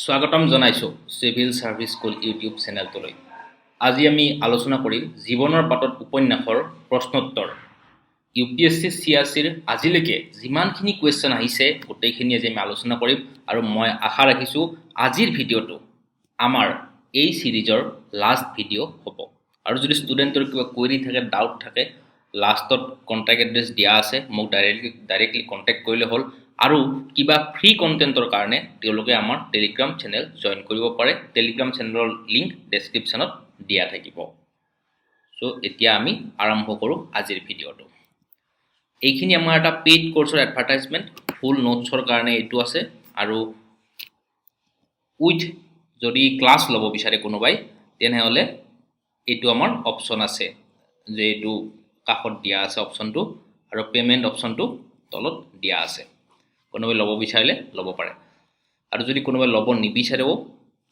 স্বাগতম জনাইছো civil service school YouTube চেনেলটোলৈ। আজি আমি আলোচনা কৰিম জীৱনৰ বাটত উপন্যাসৰ প্ৰশ্নোত্তৰ। ইউপিএসসি সিআৰসিৰ আজিলৈকে যিমানখিনি কুৱেশ্যন আহিছে গোটেইখিনি আজি আমি আলোচনা কৰিম আৰু মই আশা ৰাখিছো আজিৰ ভিডিঅ'টো আমাৰ এই সিৰিজৰ লাষ্ট ভিডিঅ' হ'ব। আৰু যদি ষ্টুডেণ্টৰ কিবা কুৱেৰি থাকে, ডাউট থাকে, লাষ্টত কন্টাক্ট এড্ৰেছ দিয়া আছে, মোক ডাইৰেক্টলি কন্টাক্ট কৰিলে হ'ল। আৰু কিবা ফ্ৰী কন্টেন্টৰ কাৰণে তেওঁলোকে আমাৰ টেলিগ্ৰাম চেনেল জয়েন কৰিব পাৰে। টেলিগ্ৰাম চেনেলৰ লিংক ডেছক্ৰিপশ্যনত দিয়া থাকিব। সো এতিয়া আমি আৰম্ভ কৰোঁ আজিৰ ভিডিঅ'টো। এইখিনি আমাৰ এটা পেইড কোৰ্সৰ এডভাৰটাইজমেন্ট, ফুল নোটছৰ কাৰণে এইটো আছে। আৰু উইথ যদি ক্লাছ ল'ব বিচাৰে কোনোবাই তেনেহ'লে এইটো আমাৰ অপশ্যন আছে, যে এইটো কাষত দিয়া আছে অপশ্যনটো, আৰু পেমেণ্ট অপশ্যনটো তলত দিয়া আছে। কোনোবাই ল'ব বিচাৰিলে ল'ব পাৰে। আৰু যদি কোনোবাই ল'ব নিবিচাৰেও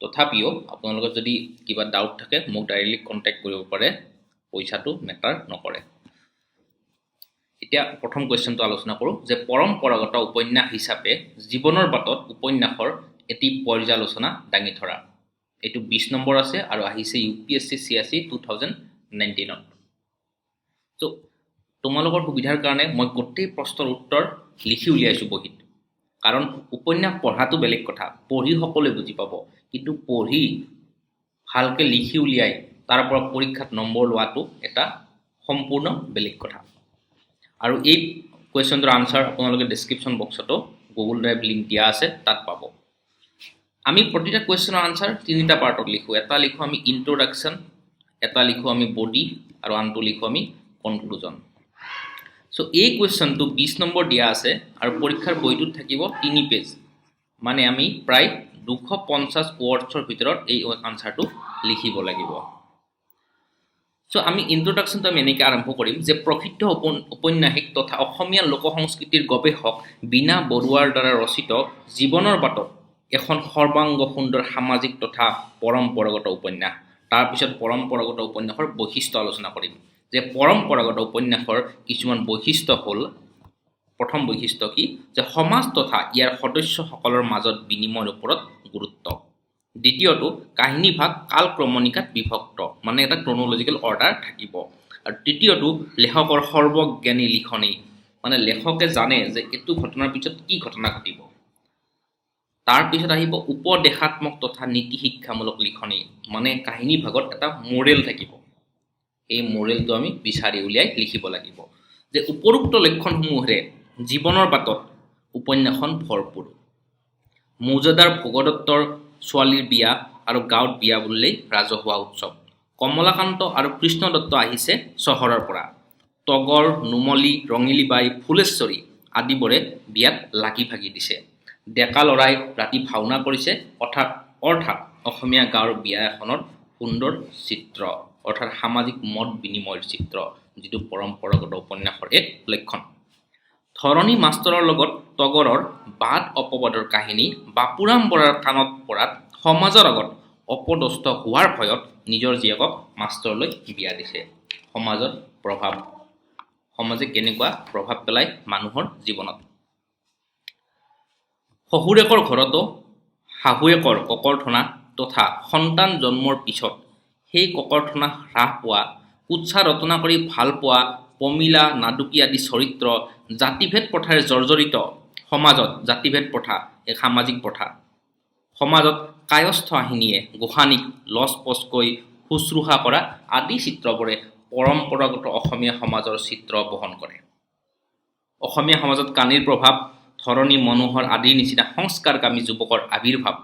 তথাপিও আপোনালোকৰ যদি কিবা ডাউট থাকে মোক ডাইৰেক্টলি কন্টাক্ট কৰিব পাৰে, পইচাটো মেটাৰ নকৰে। এতিয়া প্ৰথম কুৱেশ্যনটো আলোচনা কৰোঁ যে পৰম্পৰাগত উপন্যাস হিচাপে জীৱনৰ বাটত উপন্যাসৰ এটি পৰ্যালোচনা দাঙি ধৰা। এইটো 20 নম্বৰ আছে আৰু আহিছে ইউপিএসসি সিআৰসি 2019ত। তো তোমালোকৰ সুবিধাৰ কাৰণে মই গোটেই প্ৰশ্নৰ উত্তৰ লিখি উলিয়াইছোঁ বহীত। কাৰণ উপন্যাস পঢ়াটো বেলেগ কথা, পঢ়ি সকলোৱে বুজি পাব, কিন্তু পঢ়ি ভালকৈ লিখি উলিয়াই তাৰ পৰা পৰীক্ষাত নম্বৰ লোৱাটো এটা সম্পূৰ্ণ বেলেগ কথা। আৰু এই কুৱেশ্যনটোৰ আনসাৰ আপোনালোকে ডেছক্ৰিপশ্যন বক্সতো গুগল ড্ৰাইভ লিংক দিয়া আছে, তাত পাব। আমি প্ৰতিটা কুৱেশ্যনৰ আনসাৰ তিনিটা পাৰ্টত লিখোঁ। এটা লিখোঁ আমি ইন্ট্ৰডাকশ্যন, এটা লিখোঁ আমি বডি, আৰু আনটো লিখোঁ আমি কনক্লুজন। সো এই কুৱেশ্যনটো 20 নম্বৰ দিয়া আছে আৰু পৰীক্ষাৰ বহিটোত থাকিব 3 পেজ, মানে আমি প্ৰায় 250 ৱৰ্ডছৰ ভিতৰত এই আনসাৰটো লিখিব লাগিব। সো আমি ইন্ট্ৰডাকশ্যনটো আমি এনেকৈ আৰম্ভ কৰিম যে প্ৰসিদ্ধ ঔপন্যাসিক তথা অসমীয়া লোক সংস্কৃতিৰ গৱেষক বীণা বৰুৱাৰ দ্বাৰা ৰচিত জীৱনৰ বাটত এখন সৰ্বাংগ সুন্দৰ সামাজিক তথা পৰম্পৰাগত উপন্যাস। তাৰপিছত পৰম্পৰাগত উপন্যাসৰ বৈশিষ্ট্য আলোচনা কৰিম, যে পৰম্পৰাগত উপন্যাসৰ কিছুমান বৈশিষ্ট্য হ'ল, প্ৰথম বৈশিষ্ট্য কি, যে সমাজ তথা ইয়াৰ সদস্যসকলৰ মাজত বিনিময়ৰ ওপৰত গুৰুত্ব। দ্বিতীয়টো, কাহিনীভাগ কালক্ৰমণিকাত বিভক্ত, মানে এটা ক্ৰনলজিকেল অৰ্ডাৰ থাকিব। আৰু তৃতীয়টো, লেখকৰ সৰ্বজ্ঞানী লিখনি, মানে লেখকে জানে যে এইটো ঘটনাৰ পিছত কি ঘটনা ঘটিব। তাৰপিছত আহিব উপদেশাত্মক তথা নীতি শিক্ষামূলক লিখনি, মানে কাহিনী ভাগত এটা মৰেল থাকিব। এই মৰেলটো আমি বিচাৰি উলিয়াই লিখিব লাগিব। যে উপৰোক্ত লক্ষণসমূহেৰে জীৱনৰ বাটত উপন্যাসখন ভৰপূৰ। মৌজাদাৰ ভোগদত্তৰ ছোৱালীৰ বিয়া আৰু গাঁৱত বিয়া বুলিলেই ৰাজহুৱা উৎসৱ। কমলাকান্ত আৰু কৃষ্ণদত্ত আহিছে চহৰৰ পৰা। তগৰ, নুমলী, ৰঙিলীবাই, ফুলেশ্বৰী আদিবোৰে বিয়াত লাগি ভাগি দিছে। ডেকা ল'ৰাই ৰাতি ভাওনা কৰিছে, অৰ্থাৎ অসমীয়া গাঁৱৰ বিয়া এখনৰ সুন্দৰ চিত্ৰ, অৰ্থাৎ সামাজিক মত বিনিময়ৰ চিত্ৰ, যিটো পৰম্পৰাগত উপন্যাসৰ এক লক্ষণ। ধৰণী মাষ্টৰৰ লগত তগৰৰ বাদ অপবাদৰ কাহিনী বাপুৰাম বৰাৰ কাণত পৰাত সমাজৰ আগত অপদস্থ হোৱাৰ ভয়ত নিজৰ জীয়েকক মাষ্টৰলৈ বিয়া দিছে। সমাজৰ প্ৰভাৱ, সমাজে কেনেকুৱা প্ৰভাৱ পেলায় মানুহৰ জীৱনত। শহুৰেকৰ ঘৰতো শাহুৱেকৰ ককৰ্থনা তথা সন্তান জন্মৰ পিছত সেই ককৰ্থনা হ্ৰাস পোৱা, কুৎসা ৰচনা কৰি ভাল পোৱা, পমিলা, নাদুকি আদি চৰিত্ৰ, জাতিভেদ প্ৰথাৰে জৰ্জৰিত সমাজত, জাতিভেদ প্ৰথা এক সামাজিক প্ৰথা, সমাজত কায়স্থ আহিনীয়ে গোসানীক লচপচকৈ শুশ্ৰূষা কৰা আদি চিত্ৰবোৰে পৰম্পৰাগত অসমীয়া সমাজৰ চিত্ৰ বহন কৰে। অসমীয়া সমাজত কানিৰ প্ৰভাৱ, ধৰণী মনোহৰ আদিৰ নিচিনা সংস্কাৰকামী যুৱকৰ আবিৰ্ভাৱ,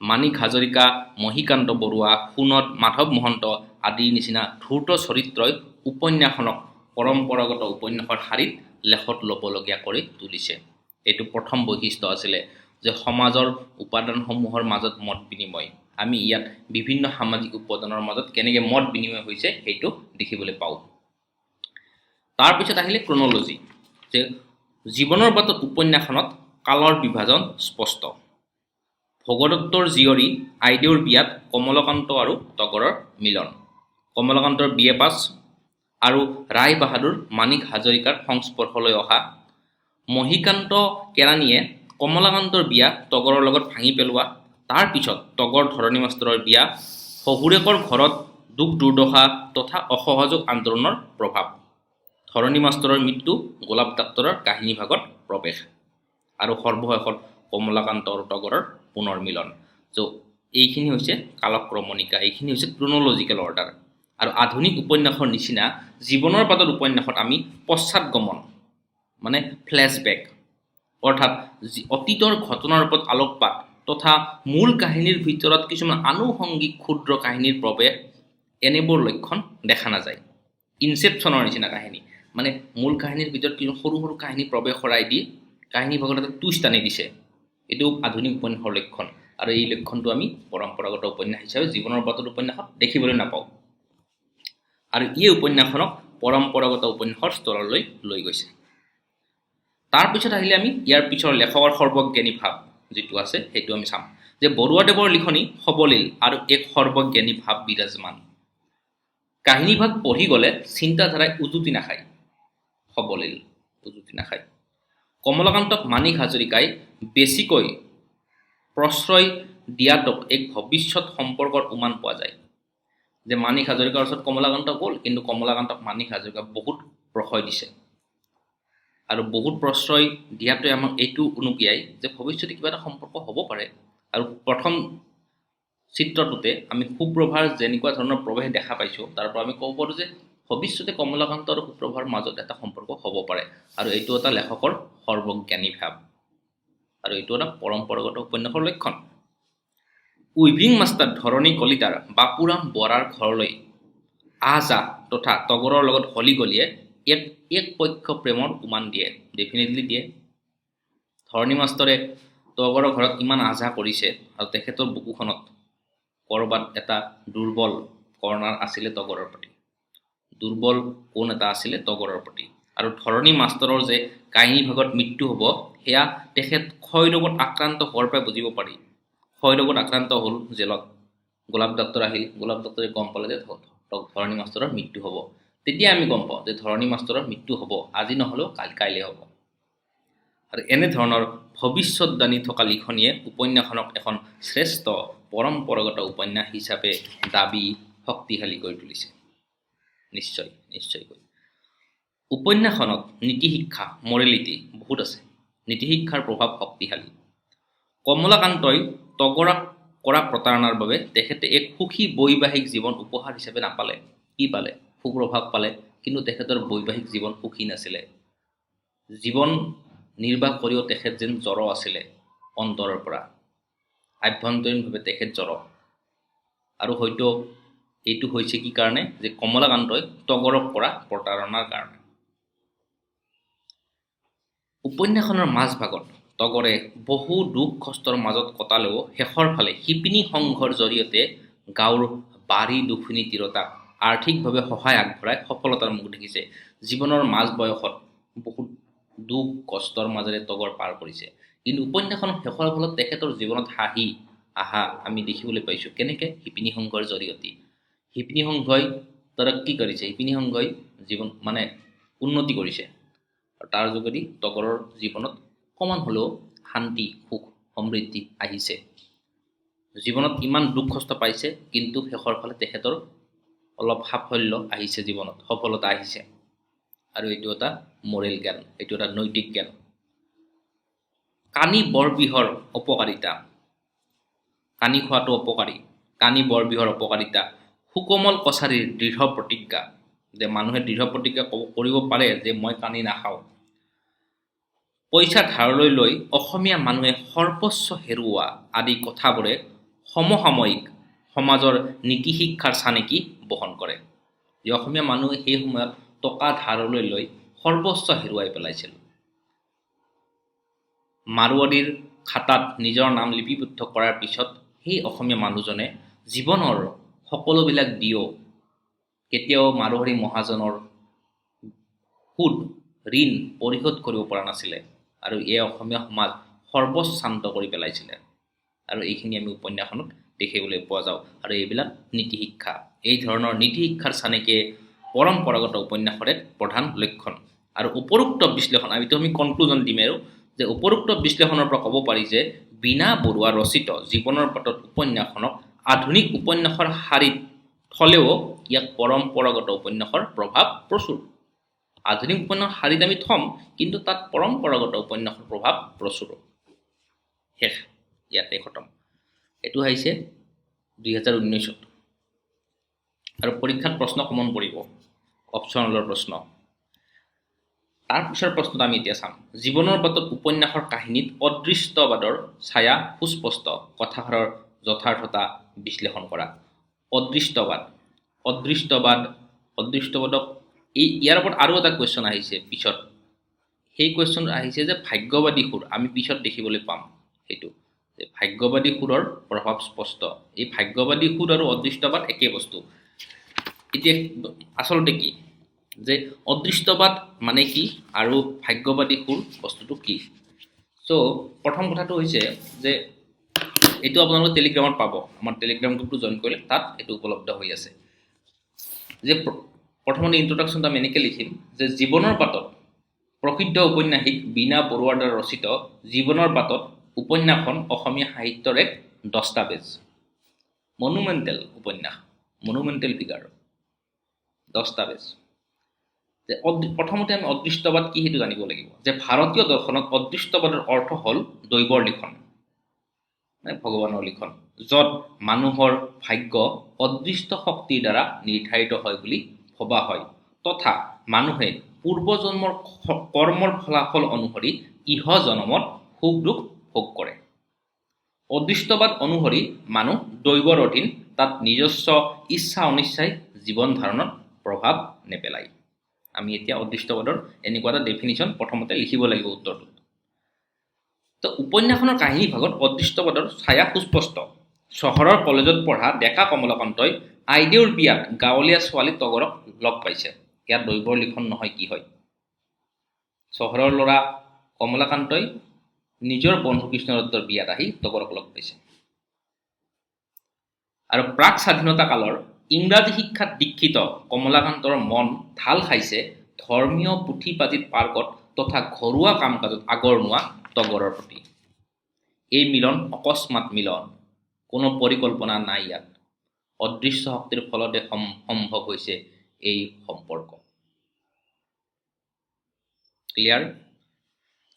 মাণিক হাজৰিকা, মহীকান্ত বৰুৱা, সোণত মাধৱ মহন্ত আদিৰ নিচিনা ধূৰ্ত চৰিত্ৰই উপন্যাসখনক পৰম্পৰাগত উপন্যাসৰ শাৰীত লেখত ল'বলগীয়া কৰি তুলিছে। এইটো প্ৰথম বৈশিষ্ট্য আছিলে, যে সমাজৰ উপাদানসমূহৰ মাজত মত বিনিময়। আমি ইয়াত বিভিন্ন সামাজিক উপাদানৰ মাজত কেনেকৈ মত বিনিময় হৈছে সেইটো দেখিবলৈ পাওঁ। তাৰপিছত আহিলে ক্ৰনলজি, যে জীৱনৰ বাটত উপন্যাসখনত কালৰ বিভাজন স্পষ্ট। ভোগদত্তৰ জীয়ৰী আইদেউৰ বিয়াত কমলাকান্ত আৰু তগৰৰ মিলন, কমলাকান্তৰ BA পাছ আৰু ৰায় বাহাদুৰ মাণিক হাজৰিকাৰ সংস্পৰ্শলৈ অহা, মহীকান্ত কেৰাণীয়ে কমলাকান্তৰ বিয়া তগৰৰ লগত ভাঙি পেলোৱা, তাৰ পিছত তগৰ ধৰণী মাষ্টৰৰ বিয়া, শহুৰেকৰ ঘৰত দুখ দুৰ্দশা তথা অসহযোগ আন্দোলনৰ প্ৰভাৱ, ধৰণী মাষ্টৰৰ মৃত্যু, গোলাপ ডাক্তৰৰ কাহিনী ভাগত প্ৰৱেশ, আৰু সৰ্বশেষত কমলাকান্ত আৰু তগৰৰ পুনৰ মিলন। চ' এইখিনি হৈছে কালক্ৰমণিকা, এইখিনি হৈছে ক্ৰনলজিকেল অৰ্ডাৰ। আৰু আধুনিক উপন্যাসৰ নিচিনা জীৱনৰ পাতত উপন্যাসত আমি পশ্চাদগমন মানে ফ্লেশ্ববেক অৰ্থাৎ অতীতৰ ঘটনাৰ ওপৰত আলোকপাত তথা মূল কাহিনীৰ ভিতৰত কিছুমান আনুষংগিক ক্ষুদ্ৰ কাহিনীৰ প্ৰৱেশ, এনেবোৰ লক্ষণ দেখা নাযায়। ইনচেপশ্যনৰ নিচিনা কাহিনী মানে মূল কাহিনীৰ ভিতৰত কিছু সৰু সৰু কাহিনী প্ৰৱেশ কৰাই দি কাহিনী ভাগত এটা টুইষ্ট আনি দিছে, এইটো আধুনিক উপন্যাসৰ লক্ষণ। আৰু এই লক্ষণটো আমি পৰম্পৰাগত উপন্যাস হিচাপে জীৱনৰ পাতত উপন্যাসত দেখিবলৈ নাপাওঁ। আৰু এই উপন্যাসখনক পৰম্পৰাগত উপন্যাসৰ স্তৰলৈ লৈ গৈছে। তাৰপিছত আহিলে আমি ইয়াৰ পিছৰ লেখকৰ সৰ্বজ্ঞানী ভাৱ যিটো আছে সেইটো আমি চাম, যে বৰুৱাদেৱৰ লিখনি সবলীল আৰু এক সৰ্বজ্ঞানী ভাৱ বিৰাজমান। কাহিনীভাগ পঢ়ি গ'লে চিন্তাধাৰাই উজুতি নাখায়, সবলীল উজুতি নাখায়। কমলাকান্তক মাণিক হাজৰিকাই বেছিকৈ প্ৰশ্ৰয় দিয়াটোক এক ভৱিষ্যত সম্পৰ্কৰ উমান পোৱা যায়, যে মাণিক হাজৰিকাৰ ওচৰত কমলাকান্ত গ'ল, কিন্তু কমলাকান্তক মাণিক হাজৰিকাই বহুত প্ৰশ্ৰয় দিছে। আৰু বহুত প্ৰশ্ৰয় দিয়াটোৱে আমাক এইটো অনুকিয়াই যে ভৱিষ্যতে কিবা এটা সম্পৰ্ক হ'ব পাৰে। আৰু প্ৰথম চিত্ৰটোতে আমি সুপ্ৰভাৰ যেনেকুৱা ধৰণৰ প্ৰৱেশ দেখা পাইছোঁ, তাৰ পৰা আমি ক'ব পাৰোঁ যে ভৱিষ্যতে কমলাকান্ত আৰু সুপ্ৰভাৰ মাজত এটা সম্পৰ্ক হ'ব পাৰে। আৰু এইটো এটা লেখকৰ সৰ্বজ্ঞানী ভাৱ, আৰু এইটো এটা পৰম্পৰাগত উপন্যাসৰ লক্ষণ। উইভিং মাষ্টাৰ ধৰণী কলিতাৰ বাপুৰাম বৰাৰ ঘৰলৈ আহ-যাহ তথা তগৰৰ লগত হলিগলিয়ে এক পক্ষ প্ৰেমৰ উমান দিয়ে, ডেফিনেটলি দিয়ে। ধৰণী মাষ্টৰে তগৰৰ ঘৰত ইমান আহ-যাহ কৰিছে, আৰু তেখেতৰ বুকুখনত ক'ৰবাত এটা দুৰ্বল কৰ্ণাৰ আছিলে তগৰৰ প্ৰতি, দুৰ্বল কোণ এটা আছিলে তগৰৰ প্ৰতি। আৰু ধৰণী মাষ্টৰৰ যে কাহিনী ভাগত মৃত্যু হ'ব, সেয়া তেখেত ক্ষয় ৰোগত আক্ৰান্ত হোৱাৰ পৰাই বুজিব পাৰি। ক্ষয় ৰোগত আক্ৰান্ত হ'ল জেলত, গোলাপ ডাক্তৰ আহিল, গোলাপ ডাক্তৰে গম পালে যে ধৰণী মাষ্টৰৰ মৃত্যু হ'ব। তেতিয়া আমি গম পাওঁ যে ধৰণী মাষ্টৰৰ মৃত্যু হ'ব, আজি নহ'লেও কাইলৈ হ'ব। আৰু এনেধৰণৰ ভৱিষ্যতবাণী থকা লিখনিয়ে উপন্যাসখনক এখন শ্ৰেষ্ঠ পৰম্পৰাগত উপন্যাস হিচাপে দাবী শক্তিশালী কৰি তুলিছে। নিশ্চয়কৈ উপন্যাসখনত নীতিশিক্ষা মৰেলিটি বহুত আছে, নীতিশিক্ষাৰ প্ৰভাৱ শক্তিশালী। কমলাকান্তই তগৰক কৰা প্ৰতাৰণাৰ বাবে তেখেতে এক সুখী বৈবাহিক জীৱন উপহাৰ হিচাপে নাপালে। কি পালে? সুপ্ৰভাৱ পালে, কিন্তু তেখেতৰ বৈবাহিক জীৱন সুখী নাছিলে। জীৱন নিৰ্বাহ কৰিও তেখেত যেন জ্বৰ আছিলে অন্তৰৰ পৰা, আভ্যন্তৰীণভাৱে তেখেত জ্বৰ। আৰু হয়তো এইটো হৈছে কি কাৰণে, যে কমলাকান্তই তগৰক কৰা প্ৰতাৰণাৰ কাৰণে। উপন্যাসখনৰ মাজভাগত তগৰে বহু দুখ কষ্টৰ মাজত কটালেও শেষৰ ফালে শিপিনী সংঘৰ জৰিয়তে গাঁৱৰ বাৰী দুখিনী তিৰোতাক আৰ্থিকভাৱে সহায় আগবঢ়াই সফলতাৰ মুখ দেখিছে। জীৱনৰ মাজ বয়সত বহুত দুখ কষ্টৰ মাজেৰে তগৰ পাৰ কৰিছে, কিন্তু উপন্যাসখনৰ শেষৰ ফালত তেখেতৰ জীৱনত হাঁহি আহা আমি দেখিবলৈ পাইছোঁ। কেনেকৈ? শিপিনী সংঘৰ জৰিয়তে। শিপিনী সংঘই তৰক্কি কৰিছে, শিপিনী সংঘই জীৱন মানে উন্নতি কৰিছে, আৰু তাৰ যোগেদি তগৰৰ জীৱনত অকণমান হ'লেও শান্তি সুখ সমৃদ্ধি আহিছে। জীৱনত ইমান দুখ কষ্ট পাইছে, কিন্তু শেষৰ ফালে তেখেতৰ অলপ সাফল্য আহিছে, জীৱনত সফলতা আহিছে। আৰু এইটো এটা মৰেল জ্ঞান, এইটো এটা নৈতিক জ্ঞান। কানি বৰবিহৰ অপকাৰিতা, কানি খোৱাটো অপকাৰী, কানি বৰবিহৰ অপকাৰিতা, সুকোমল কছাৰীৰ দৃঢ় প্ৰতিজ্ঞা, যে মানুহে দৃঢ় প্ৰতিজ্ঞা কৰিব পাৰে যে মই কানি নাখাওঁ। পইচা ধাৰলৈ লৈ অসমীয়া মানুহে সৰ্বস্ব হেৰুওৱা আদি কথাবোৰে সমসাময়িক সমাজৰ নীতিশিক্ষাৰ চানেকি বহন কৰে। যে অসমীয়া মানুহে সেই সময়ত টকা ধাৰলৈ লৈ সৰ্বস্ব হেৰুৱাই পেলাইছিল। মাৰোৱাৰীৰ খাতাত নিজৰ নাম লিপিবদ্ধ কৰাৰ পিছত সেই অসমীয়া মানুহজনে জীৱনৰ সকলোবিলাক দিও কেতিয়াও মাৰোৱাৰী মহাজনৰ সুদ ঋণ পৰিশোধ কৰিব পৰা নাছিলে, আৰু এই অসমীয়া সমাজ সৰ্বশান্ত কৰি পেলাইছিলে। আৰু এইখিনি আমি উপন্যাসখনত দেখিবলৈ পোৱা যাওঁ। আৰু এইবিলাক নীতিশিক্ষা, এই ধৰণৰ নীতিশিক্ষাৰ চানেকে পৰম্পৰাগত উপন্যাসৰ এক প্ৰধান লক্ষণ। আৰু উপৰোক্ত বিশ্লেষণ আমি কনক্লুজন দিম আৰু যে উপৰোক্ত বিশ্লেষণৰ পৰা ক'ব পাৰি যে বীণা বৰুৱা ৰচিত জীৱনৰ পাতত উপন্যাসখনক আধুনিক উপন্যাসৰ শাৰীত থলেও ইয়াক পৰম্পৰাগত উপন্যাসৰ প্ৰভাৱ প্ৰচুৰ। আধুনিক উপন্যাসৰ শাৰীত আমি থম, কিন্তু তাত পৰম্পৰাগত উপন্যাসৰ প্ৰভাৱ প্ৰচুৰ। শেষ, ইয়াতে খতম। এইটো আহিছে 2019। আৰু পৰীক্ষাত প্ৰশ্ন কমন পৰিব, অপশ্যনেলৰ প্ৰশ্ন। তাৰ পিছৰ প্ৰশ্নটো আমি এতিয়া চাম। জীৱনৰ বাটত উপন্যাসৰ কাহিনীত অদৃষ্টবাদৰ ছায়া সুস্পষ্ট, কথাষাৰৰ যথাৰ্থতা বিশ্লেষণ কৰা। অদৃষ্টবাদক ইয়াৰ ওপৰত আৰু এটা কুৱেশ্যন আহিছে পিছত। সেই কুৱেশ্যন আহিছে যে ভাগ্যবাদী সুৰ, আমি পিছত দেখিবলৈ পাম সেইটো, যে ভাগ্যবাদী সুৰৰ প্ৰভাৱ স্পষ্ট। এই ভাগ্যবাদী সুৰ আৰু অদৃষ্টবাদ একে বস্তু। এতিয়া আচলতে কি, যে অদৃষ্টবাদ মানে কি আৰু ভাগ্যবাদী সুৰ বস্তুটো কি? চ' প্ৰথম কথাটো হৈছে যে এইটো আপোনালোকে টেলিগ্ৰামত পাব, আমাৰ টেলিগ্ৰাম গ্ৰুপটো জইন কৰিলে তাত এইটো উপলব্ধ হৈ আছে। যে প্ৰথমতে ইন্ট্ৰডাকশ্যনটো আমি এনেকৈ লিখিম যে জীৱনৰ বাটত প্ৰসিদ্ধ ঔপন্যাসিক বীণা বৰুৱাৰ দ্বাৰা ৰচিত জীৱনৰ বাটত উপন্যাসখন অসমীয়া সাহিত্যৰ এক দস্তাবেজ, মনুমেণ্টেল উপন্যাস, মনুমেণ্টেল ফিগাৰ, দস্তাবেজ। যে প্ৰথমতে আমি অদৃষ্টবাদ কি সেইটো জানিব লাগিব। যে ভাৰতীয় দৰ্শনত অদৃষ্টবাদৰ অৰ্থ হ'ল দৈৱৰ লিখন, মানে ভগৱানৰ লিখন, য'ত মানুহৰ ভাগ্য অদৃষ্ট শক্তিৰ দ্বাৰা নিৰ্ধাৰিত হয় বুলি ভবা হয়, তথা মানুহে পূৰ্বজন্মৰ কৰ্মৰ ফলাফল অনুসৰি ইহ জনমত সুখ দুখ ভোগ কৰে। অদৃষ্টবাদ অনুসৰি মানুহ দৈৱৰ অধীন, তাত নিজস্ব ইচ্ছা অনিচ্ছাই জীৱন ধাৰণত প্ৰভাৱ নেপেলায়। আমি এতিয়া অদৃষ্টবাদৰ এনেকুৱা এটা ডেফিনিশ্যন প্ৰথমতে লিখিব লাগিব উত্তৰটোত। তো উপন্যাসখনৰ কাহিনী ভাগত অদৃষ্টবাদৰ ছায়া সুস্পষ্ট। চহৰৰ কলেজত পঢ়া ডেকা কমলাকান্তই আইদেউৰ বিয়াত গাঁৱলীয়া ছোৱালী তগৰক লগ পাইছে। ইয়াত দৈৱৰ লিখন নহয় কি হয়? চহৰৰ ল'ৰা কমলাকান্তই নিজৰ বন্ধু কৃষ্ণদত্তৰ বিয়াত আহি তগৰক লগ পাইছে। আৰু প্ৰাক স্বাধীনতা কালৰ ইংৰাজী শিক্ষাত দীক্ষিত কমলাকান্তৰ মন ঢাল খাইছে ধৰ্মীয় পুথি পাজিত পাৰ্গত তথা ঘৰুৱা কাম কাজত আগৰনুৱা তগৰৰ প্ৰতি। এই মিলন অকস্মাত মিলন, কোনো পৰিকল্পনা নাই ইয়াত। অদৃশ্য শক্তিৰ ফলতে সম্ভৱ হৈছে এই সম্পৰ্ক। ক্লিয়াৰ?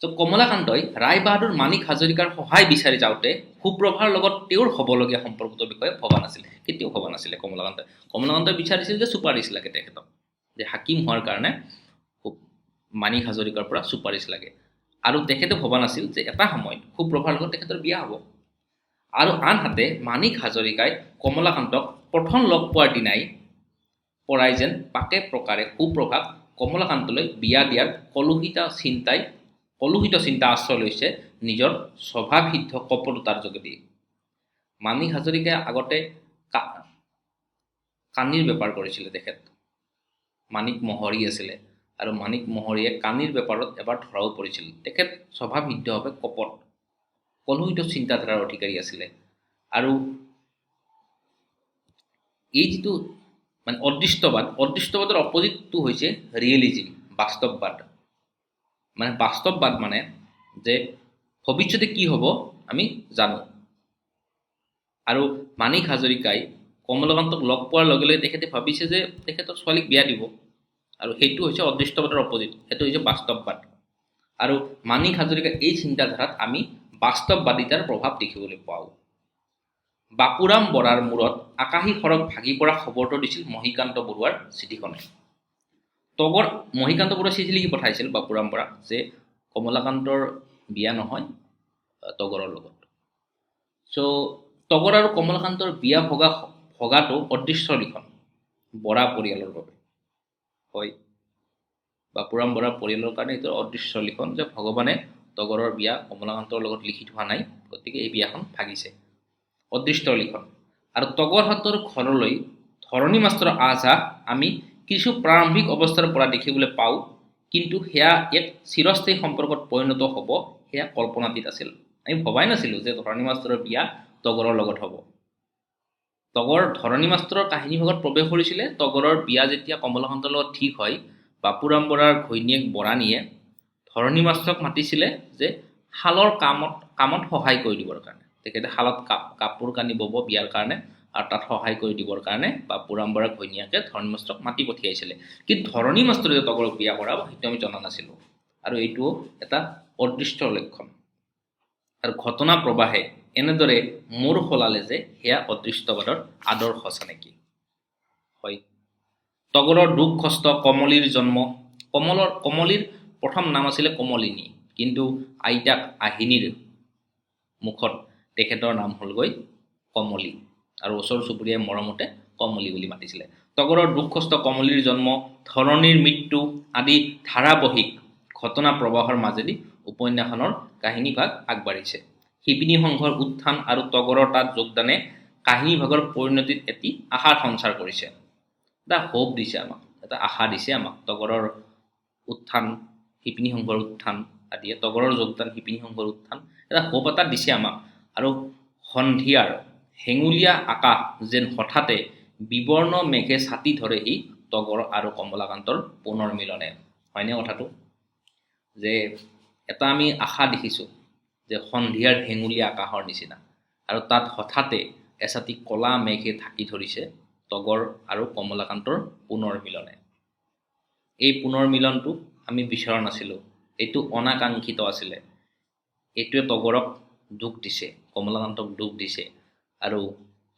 তো কমলাকান্তই ৰায়বাহাদুৰ মাণিক হাজৰিকাৰ সহায় বিচাৰি যাওঁতে সুপ্ৰভাৰ লগত তেওঁৰ হ'বলগীয়া সম্পৰ্কটোৰ বিষয়ে ভবা নাছিল, কেতিয়াও ভবা নাছিলে কমলাকান্তই। কমলাকান্তই বিচাৰিছিল যে চুপাৰিচ লাগে তেখেতক, যে হাকিম হোৱাৰ কাৰণে মাণিক হাজৰিকাৰ পৰা চুপাৰিচ লাগে। আৰু তেখেতে ভবা নাছিল যে এটা সময়ত সুপ্ৰভাৰ লগত তেখেতৰ বিয়া হ'ব। আৰু আনহাতে মাণিক হাজৰিকাই কমলাকান্তক প্ৰথম লগ পোৱাৰ দিনাই পৰাই যেন পাকে প্ৰকাৰে সুপ্ৰভাক কমলাকান্তলৈ বিয়া দিয়াৰ কলুষিত চিন্তা আশ্ৰয় লৈছে নিজৰ স্বভাৱসিদ্ধ কপটতাৰ যোগেদি। মাণিক হাজৰিকাই আগতে কানিৰ বেপাৰ কৰিছিলে তেখেত, মাণিক মহৰী আছিলে, আৰু মাণিক মহৰীয়ে কানিৰ বেপাৰত এবাৰ ধৰাও পৰিছিল। তেখেত স্বভাৱসিদ্ধভাৱে কপট, কলুষিত চিন্তাধাৰাৰ অধিকাৰী আছিলে। আৰু এই যিটো মানে অদৃষ্টবাদৰ অপজিটটো হৈছে ৰিয়েলিজিম, বাস্তৱবাদ। মানে বাস্তৱবাদ মানে যে ভৱিষ্যতে কি হ'ব আমি জানো। আৰু মাণিক হাজৰিকাই কমলাকান্তক লগ পোৱাৰ লগে লগে তেখেতে ভাবিছে যে তেখেতৰ ছোৱালীক বিয়া দিব, আৰু সেইটো হৈছে অদৃষ্টবাদৰ অপজিট, সেইটো হৈছে বাস্তৱবাদ। আৰু মাণিক হাজৰিকাৰ এই চিন্তাধাৰাত আমি বাস্তৱবাদিতাৰ প্ৰভাৱ দেখিবলৈ পাওঁ। বাপুৰাম বৰাৰ মূৰত আকাশী সৰগ ভাগি পৰা খবৰটো দিছিল মহীকান্ত বৰুৱাৰ চিঠিখনে। মহীকান্ত বৰুৱা চিঠি লিখি পঠাইছিল বাপুৰাম বৰাক যে কমলাকান্তৰ বিয়া নহয় তগৰৰ লগত। চ' তগৰ আৰু কমলাকান্তৰ বিয়া ভগাটো অদৃশ্য লিখন বৰা পৰিয়ালৰ বাবে হয়। বাপুৰাম বৰা পৰিয়ালৰ কাৰণে এইটো অদৃশ্য লিখন যে ভগৱানে তগৰৰ বিয়া কমলাকান্তৰ লগত লিখি থোৱা নাই, গতিকে এই বিয়াখন ভাগিছে, অদৃষ্ট লিখন। আৰু তগৰহঁতৰ ঘৰলৈ ধৰণী মাষ্টৰৰ আহযাহ আমি কিছু প্ৰাৰম্ভিক অৱস্থাৰ পৰা দেখিবলৈ পাওঁ, কিন্তু সেয়া এক চিৰস্থায়ী সম্পৰ্কত পৰিণত হ'ব সেয়া কল্পনাতীত আছিল। আমি ভবাই নাছিলোঁ যে ধৰণী মাষ্টৰৰ বিয়া তগৰৰ লগত হ'ব। তগৰ ধৰণী মাষ্টৰৰ কাহিনী ভাগত প্ৰৱেশ কৰিছিলে। তগৰৰ বিয়া যেতিয়া কমলাকান্তৰ লগত ঠিক হয়, বাপুৰাম বৰাৰ ঘৈণীয়েক বৰানীয়ে ধৰণী মাষ্টৰক মাতিছিলে যে শালৰ কামত সহায় কৰি দিবৰ কাৰণে তেখেতে শালত কাপোৰ কানি বব বিয়াৰ কাৰণে আৰু তাত সহায় কৰি দিবৰ কাৰণে বা পুৰাম্বৰা ঘৈণীয়াকে ধৰণী মাষ্টৰক মাতি পঠিয়াইছিলে কিন্তু ধৰণী মাষ্টৰে যে তগৰক বিয়া কৰাব সেইটো আমি জনা নাছিলোঁ আৰু এইটো এটা অদৃষ্ট লক্ষণ আৰু ঘটনা প্ৰবাহে এনেদৰে মূৰ সলালে যে সেয়া অদৃষ্টবাদৰ আদৰ্শ আছে নেকি হয় তগৰৰ দুখ কষ্ট কমলীৰ জন্ম কমলীৰ প্ৰথম নাম আছিলে কমলিনী কিন্তু আইতাক আহিনীৰ মুখত তেখেতৰ নাম হ'লগৈ কমলী আৰু ওচৰ চুবুৰীয়াই মৰমতে কমলী বুলি মাতিছিলে তগৰৰ দুখ কষ্ট কমলীৰ জন্ম ধৰণীৰ মৃত্যু আদি ধাৰাবাহিক ঘটনা প্ৰবাহৰ মাজেদি উপন্যাসখনৰ কাহিনীভাগ আগবাঢ়িছে শিপিনী সংঘৰ উত্থান আৰু তগৰৰ তাত যোগদানে কাহিনীভাগৰ পৰিণতিত এটি আশাৰ সঞ্চাৰ কৰিছে এটা হোপ দিছে আমাক এটা আশা দিছে আমাক তগৰৰ উত্থান শিপিনী সংঘৰ উত্থান আদিয়ে তগৰৰ যোগদান শিপিনী সংঘৰ উত্থান এটা হোপ এটা দিছে আমাক আৰু সন্ধিয়াৰ হেঙুলীয়া আকাশ যেন হঠাতে বিবৰ্ণ মেঘে ছাতি ধৰেহি তগৰ আৰু কমলাকান্তৰ পুনৰ মিলনে হয়নে কথাটো যে এটা আমি আশা দেখিছোঁ যে সন্ধিয়াৰ হেঙুলীয়া আকাশৰ নিচিনা আৰু তাত হঠাতে এছাতি কলা মেঘে ঢাকি ধৰিছে তগৰ আৰু কমলাকান্তৰ পুনৰ মিলনে এই পুনৰ মিলনটো আমি বিচৰা নাছিলোঁ এইটো অনাকাংক্ষিত আছিলে এইটোৱে তগৰক দুখ দিছে কমলাকান্তক দুখ দিছে আৰু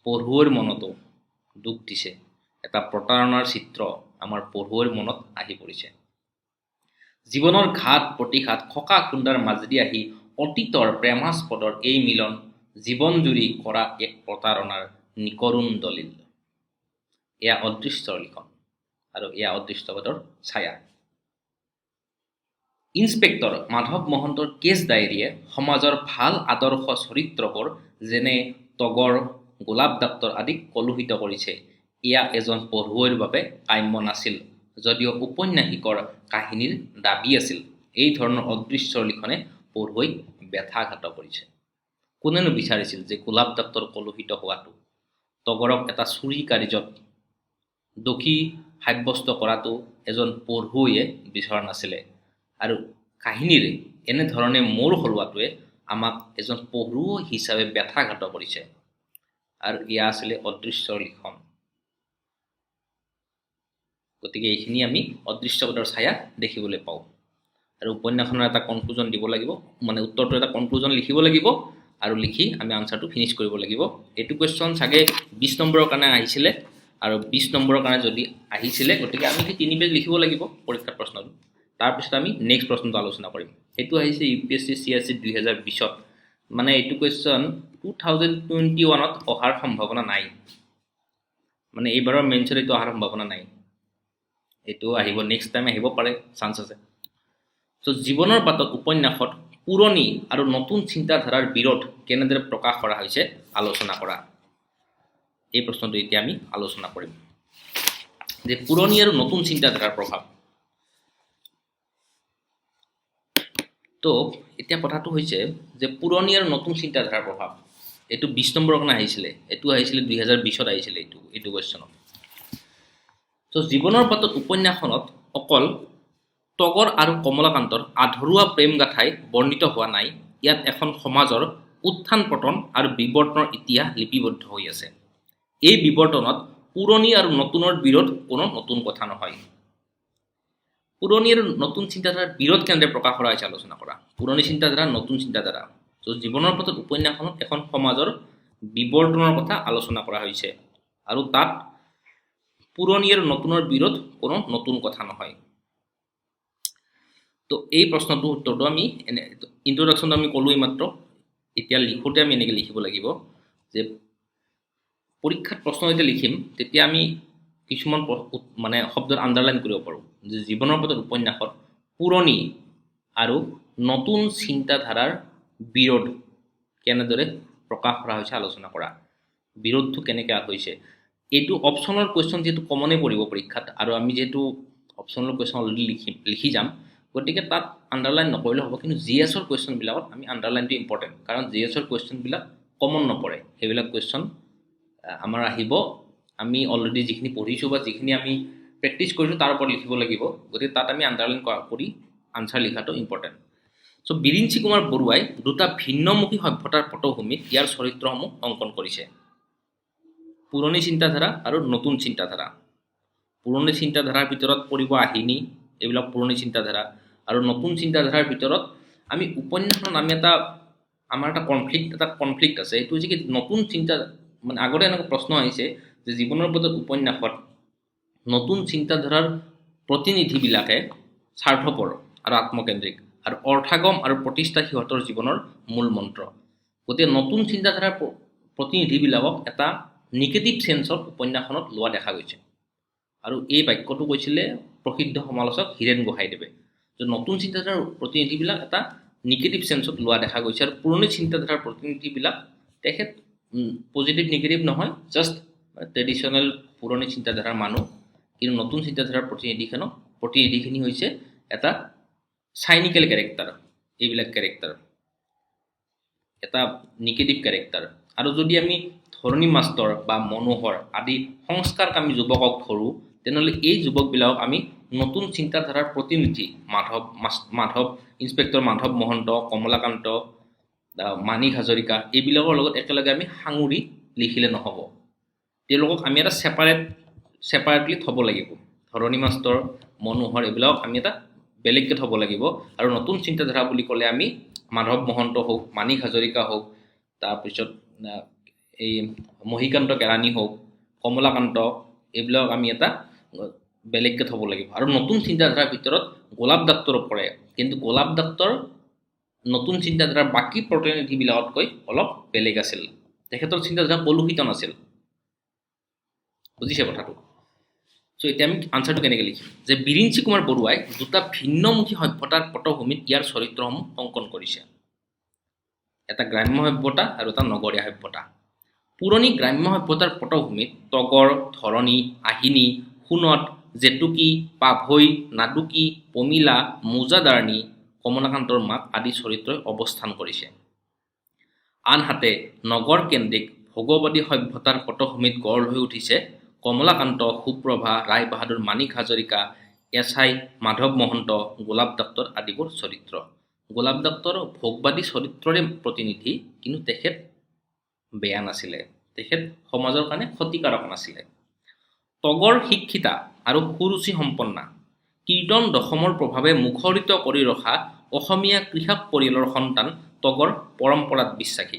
পঢ়ুৱৈৰ মনতো দুখ দিছে এটা প্ৰতাৰণাৰ চিত্ৰ আমাৰ পঢ়ুৱৈৰ মনত আহি পৰিছে জীৱনৰ ঘাট প্ৰতিঘাত খকা খুন্দাৰ মাজেদি আহি অতীতৰ প্ৰেমাস্পদৰ এই মিলন জীৱন জুৰি কৰা এক প্ৰতাৰণাৰ নিকৰুণ দলিল এয়া অদৃষ্টৰ লিখন আৰু এয়া অদৃষ্টবাদৰ ছায়া ইন্সপেক্টৰ মাধৱ মহন্তৰ কেছ ডায়েৰীয়ে সমাজৰ ভাল আদৰ্শ চৰিত্ৰবোৰ যেনে তগৰ গোলাপ ডাক্তৰ আদিক কলুষিত কৰিছে এয়া এজন পঢ়ুৱৈৰ বাবে কাম্য নাছিল যদিও উপন্যাসিকৰ কাহিনীৰ দাবী আছিল এই ধৰণৰ অদৃশ্যৰ লিখনে পঢ়ুৱৈক ব্যথাঘাত কৰিছে কোনেনো বিচাৰিছিল যে গোলাপ ডাক্তৰ কলুষিত হোৱাটো তগৰক এটা চুৰি কাৰ্যত দোষী সাব্যস্ত কৰাটো এজন পঢ়ুৱৈয়ে বিচৰা নাছিলে আৰু কাহিনীৰে এনেধৰণে মূৰ সলোৱাটোৱে আমাক এজন পঢ়ুৱৈ হিচাপে ব্যথাঘাত কৰিছে আৰু এয়া আছিলে অদৃশ্যৰ লিখন গতিকে এইখিনি আমি অদৃশ্যবাদৰ ছায়া দেখিবলৈ পাওঁ আৰু উপন্যাসখনৰ এটা কনক্লুজন দিব লাগিব মানে উত্তৰটো এটা কনক্লুজন লিখিব লাগিব আৰু লিখি আমি আনসাৰটো ফিনিশ কৰিব লাগিব এইটো কোৱেশ্চন চাগে 20 নম্বৰৰ কাৰণে আহিছিলে আৰু 20 নম্বৰৰ কাৰণে যদি আহিছিলে গতিকে আমি 3 পেজ লিখিব লাগিব পৰীক্ষাৰ প্ৰশ্নটো তাৰপিছত আমি নেক্সট প্ৰশ্নটো আলোচনা কৰিম এইটো আহিছে ইউপিএসসি সিএসসি 2020 মানে এইটো কোৱেশ্চন 2021 ত অহাৰ সম্ভাৱনা নাই মানে এইবাৰৰ মেনচৰ এইটো অহাৰ সম্ভাৱনা নাই এইটো আহিব নেক্সট টাইম আহিব পাৰে চান্স আছে তো জীৱনৰ বাটত উপন্যাসত পুৰণি আৰু নতুন চিন্তাধাৰাৰ বিৰোধ কেনেদৰে প্ৰকাশ কৰা হৈছে আলোচনা কৰা এই প্ৰশ্নটো এতিয়া আমি আলোচনা কৰিম যে পুৰণি আৰু নতুন চিন্তাধাৰাৰ প্ৰভাৱ তো এতিয়া কথাটো হৈছে যে পুৰণি আৰু নতুন চিন্তাধাৰাৰ প্ৰভাৱ এইটো 20 নম্বৰৰ কাৰণে আহিছিলে এইটো আহিছিলে 2020 ত আহিছিলে এইটো কোৱেশ্চনত তো জীৱনৰ বাটত উপন্যাসখনত অকল তগৰ আৰু কমলাকান্তৰ আধৰুৱা প্ৰেম গাথাই বৰ্ণিত হোৱা নাই ইয়াত এখন সমাজৰ উত্থান পতন আৰু বিবৰ্তনৰ ইতিহাস লিপিবদ্ধ হৈ আছে এই বিবৰ্তনত পুৰণি আৰু নতুনৰ বিৰোধ কোনো নতুন কথা নহয় পুৰণি আৰু নতুন চিন্তাধাৰাৰ বিৰোধ কেন্দ্ৰে প্ৰকাশ কৰা হৈছে আলোচনা কৰা পুৰণি চিন্তাধাৰা নতুন চিন্তাধাৰা তো জীৱনৰ বাটত উপন্যাসখনত এখন সমাজৰ বিবৰ্তনৰ কথা আলোচনা কৰা হৈছে আৰু তাত পুৰণি আৰু নতুনৰ বিৰোধ কোনো নতুন কথা নহয় তো এই প্ৰশ্নটোৰ উত্তৰটো আমি ইন্ট্ৰডাকশ্যনটো আমি ক'লোই মাত্ৰ এতিয়া লিখোতে আমি এনেকৈ লিখিব লাগিব যে পৰীক্ষাত প্ৰশ্ন যেতিয়া লিখিম তেতিয়া আমি কিছুমান মানে শব্দৰ আণ্ডাৰলাইন কৰিব পাৰোঁ যে জীৱনৰ বাটত উপন্যাসত পুৰণি আৰু নতুন চিন্তাধাৰাৰ বিৰোধ কেনেদৰে প্ৰকাশ কৰা হৈছে আলোচনা কৰা বিৰোধটো কেনেকৈ হৈছে এইটো অপশ্যনৰ কুৱেশ্যন যেহেতু কমনে পৰিব পৰীক্ষাত আৰু আমি যেহেতু অপশ্যনৰ কুৱেশ্যন অলৰেডি লিখি যাম গতিকে তাত আণ্ডাৰলাইন নকৰিলে হ'ব কিন্তু জিএছৰ কুৱেশ্যনবিলাকত আমি আণ্ডাৰলাইনটো ইম্পৰ্টেণ্ট কাৰণ জিএছৰ কুৱেশ্যনবিলাক কমন নপৰে সেইবিলাক কুৱেশ্যন আমাৰ আহিব আমি অলৰেডি যিখিনি পঢ়িছোঁ বা যিখিনি আমি প্ৰেক্টিছ কৰিছোঁ তাৰ ওপৰত লিখিব লাগিব গতিকে তাত আমি আণ্ডাৰলাইন কৰি আনচাৰ লিখাটো ইম্পৰ্টেণ্ট চ' বিৰিঞ্চি কুমাৰ বৰুৱাই দুটা ভিন্নমুখী সভ্যতাৰ পটভূমিত ইয়াৰ চৰিত্ৰসমূহ অংকন কৰিছে। পুৰণি চিন্তাধাৰা আৰু নতুন চিন্তাধাৰা। পুৰণি চিন্তাধাৰাৰ ভিতৰত পৰিব আহিনী, এইবিলাক পুৰণি চিন্তাধাৰা। আৰু নতুন চিন্তাধাৰাৰ ভিতৰত আমি উপন্যাসৰ নামে আমাৰ এটা কনফ্লিক্ট আছে। এইটো হৈছে কি নতুন চিন্তা, মানে আগতে এনেকুৱা প্ৰশ্ন আহিছে যে জীৱনৰ পথত উপন্যাসত নতুন চিন্তাধাৰাৰ প্ৰতিনিধিবিলাকে স্বাৰ্থপৰ আৰু আত্মকেন্দ্ৰিক, আৰু অৰ্থাগম আৰু প্ৰতিষ্ঠা সিহঁতৰ জীৱনৰ মূল মন্ত্ৰ। গতিকে নতুন চিন্তাধাৰাৰ প্ৰতিনিধিবিলাকক এটা নিগেটিভ চেন্সত উপন্যাসখনত লোৱা দেখা গৈছে। আৰু এই বাক্যটো কৈছিলে প্ৰসিদ্ধ সমালোচক হীৰেণ গোহাঁইদেৱে, যে নতুন চিন্তাধাৰাৰ প্ৰতিনিধিবিলাক এটা নিগেটিভ চেন্সত লোৱা দেখা গৈছে, আৰু পুৰণি চিন্তাধাৰাৰ প্ৰতিনিধিবিলাক তেখেত পজিটিভ নিগেটিভ নহয়, জাষ্ট ট্ৰেডিশ্যনেল পুৰণি চিন্তাধাৰাৰ মানুহ। কিন্তু নতুন চিন্তাধাৰাৰ প্ৰতিনিধিখিনি হৈছে এটা চাইনিকেল কেৰেক্টাৰ। এইবিলাক কেৰেক্টাৰ এটা নিগেটিভ কেৰেক্টাৰ। আৰু যদি আমি ধৰণী মাষ্টৰ বা মনোহৰ আদি সংস্কাৰকামী যুৱকক ধৰোঁ, তেনেহ'লে এই যুৱকবিলাকক আমি নতুন চিন্তাধাৰাৰ প্ৰতিনিধি ইন্সপেক্টৰ মাধৱ মহন্ত, কমলাকান্ত, মাণিক হাজৰিকা, এইবিলাকৰ লগত একেলগে আমি সাঙুৰি লিখিলে নহ'ব। তেওঁলোকক আমি এটা ছেপাৰেটলি থ'ব লাগিব। ধৰণী মাষ্টৰ, মনোহৰ, এইবিলাকক আমি এটা বেলেগকৈ থ'ব লাগিব। আৰু নতুন চিন্তাধাৰা বুলি ক'লে আমি মাধৱ মহন্ত হওক, মাণিক হাজৰিকা হওক, তাৰপিছত এই মহিকান্ত কেৰাণী হওক, কমলাকান্ত, এইবিলাকক আমি এটা বেলেগকৈ থ'ব লাগিব। আৰু নতুন চিন্তাধাৰাৰ ভিতৰত গোলাপ দত্তৰো পৰে, কিন্তু গোলাপ দত্তৰ নতুন চিন্তাধাৰাৰ বাকী প্ৰতিনিধিবিলাকতকৈ অলপ বেলেগ আছিল। তেখেতৰ চিন্তাধাৰা কলুষিত নাছিল। বুজিছে কথাটো? চ' এতিয়া আমি আনচাৰটো কেনেকৈ লিখিম, যে বিৰিঞ্চি কুমাৰ বৰুৱাই দুটা ভিন্নমুখী সভ্যতাৰ পটভূমিত ইয়াৰ চৰিত্ৰসমূহ অংকন কৰিছে। এটা গ্ৰাম্য সভ্যতা আৰু এটা নগৰীয়া সভ্যতা। পুৰণি গ্ৰাম্য সভ্যতাৰ পটভূমিত তগৰ, ধৰণী, আহিনী, সোণত, জেতুকী, পাভৈ, নাদুকী, পমিলা, মোজাদাৰণী, কমলাকান্তৰ মাক আদি চৰিত্ৰই অৱস্থান কৰিছে। আনহাতে নগৰ কেন্দ্ৰিক ভোগবাদী সভ্যতাৰ পটভূমিত গঢ় লৈ উঠিছে কমলাকান্ত, সুপ্ৰভা, ৰায় বাহাদুৰ, মাণিক হাজৰিকা, এছাই, মাধৱ মহন্ত, গোলাপ দত্তৰ আদিবোৰ চৰিত্ৰ। গোলাপ দত্তৰ ভোগবাদী চৰিত্ৰৰে প্ৰতিনিধি, কিন্তু তেখেত বেয়া নাছিলে, তেখেত সমাজৰ কাৰণে ক্ষতিকাৰক নাছিলে। তগৰ শিক্ষিতা আৰু সুৰুচি সম্পন্না, কীৰ্তন দশমৰ প্ৰভাৱে মুখৰিত কৰি ৰখা অসমীয়া কৃষক পৰিয়ালৰ সন্তান তগৰ পৰম্পৰাত বিশ্বাসী।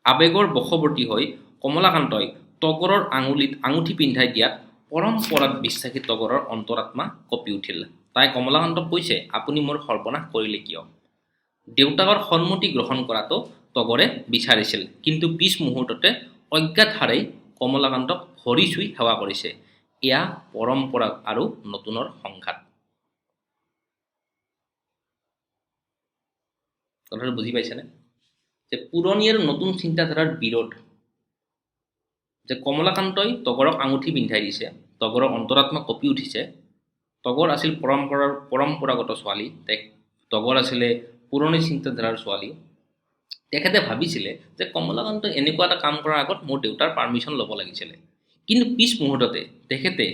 আৱেগৰ বশৱৰ্তী হৈ কমলাকান্তই তগৰৰ আঙুলিত আঙুঠি পিন্ধাই দিয়াত পৰম্পৰাত বিশ্বাসী তগৰৰ অন্তৰাত্মা কঁপি উঠিল। তাই কমলাকান্তক কৈছে, আপুনি মোৰ সৰ্বনাশ কৰিলে কিয়? দেউতাকৰ সন্মতি গ্ৰহণ কৰাটো তগৰে বিচাৰিছিল, কিন্তু পিছ মুহূৰ্ততে অজ্ঞাত হাৰেই কমলাকান্তক ভৰি চুই সেৱা কৰিছে। এয়া পৰম্পৰা আৰু নতুনৰ সংঘাত। কথাটো বুজি পাইছেনে? যে পুৰণি আৰু নতুন চিন্তাধাৰাৰ বিৰোধ। যে কমলাকান্তই তগৰক আঙুঠি পিন্ধাই দিছে, তগৰৰ অন্তৰাত্মা কঁপি উঠিছে। তগৰ আছিল পৰম্পৰাগত ছোৱালী, তগৰ আছিলে পুৰণি চিন্তাধাৰাৰ ছোৱালী। তেখেতে ভাবিছিলে যে কমলাকান্তই এনেকুৱা এটা কাম কৰাৰ আগত মোৰ দেউতাৰ পাৰ্মিশ্যন ল'ব লাগিছিলে। কিন্তু পিছ মুহূৰ্ততে তেখেতে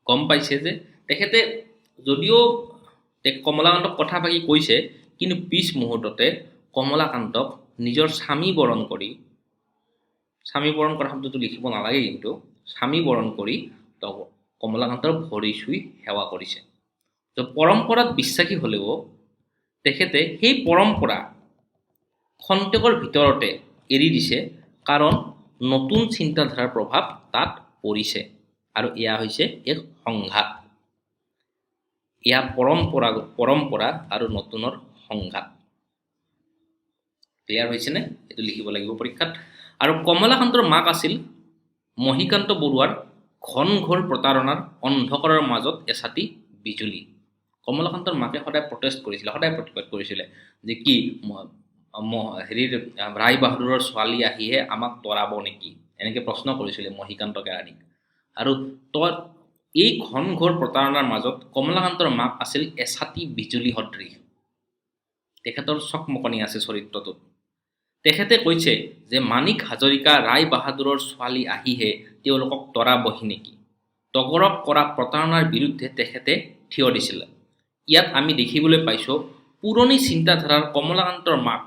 গম পাইছে যে তেখেতে যদিও কমলাকান্তক কথা ভাগি কৈছে, কিন্তু পিছ মুহূৰ্ততে কমলাকান্তক নিজৰ স্বামী বৰণ কৰা শব্দটো লিখিব নালাগে, কিন্তু স্বামী বৰণ কৰি কমলাকান্তৰ ভৰি চুই সেৱা কৰিছে। তো পৰম্পৰাত বিশ্বাসী হ'লেও তেখেতে সেই পৰম্পৰা খন্তেকৰ ভিতৰতে এৰি দিছে, কাৰণ নতুন চিন্তাধাৰাৰ প্ৰভাৱ তাত পৰিছে, আৰু এয়া হৈছে এক সংঘাত। এয়া পৰম্পৰা আৰু নতুনৰ সংঘাত। ক্লিয়াৰ হৈছেনে? এইটো লিখিব লাগিব পৰীক্ষাত। আৰু কমলাকান্তৰ মাক আছিল মহিকান্ত বৰুৱাৰ ঘন ঘোৰ প্ৰতাৰণাৰ অন্ধকাৰৰ মাজত এছাতি বিজুলী। কমলাকান্তৰ মাকে সদায় প্ৰটেষ্ট কৰিছিলে, সদায় প্ৰতিবাদ কৰিছিলে যে কি ৰায় বাহাদুৰৰ ছোৱালী আহিহে আমাক তৰাব নেকি, এনেকৈ প্ৰশ্ন কৰিছিলে মহিকান্ত কেৰাণীক। আৰু এই ঘন ঘোৰ প্ৰতাৰণাৰ মাজত কমলাকান্তৰ মাক আছিল এছাতি বিজুলী সদৃশ। তেখেতৰ চকমকনি আছে চৰিত্ৰটোত। তেখেতে কৈছে যে মাণিক হাজৰিকা, ৰায় বাহাদুৰৰ ছোৱালী আহিহে তেওঁলোকক তৰাবহি নেকি। তগৰক কৰা প্ৰতাৰণাৰ বিৰুদ্ধে তেখেতে থিয় দিছিল। ইয়াত আমি দেখিবলৈ পাইছোঁ পুৰণি চিন্তাধাৰাৰ কমলাকান্তৰ মাক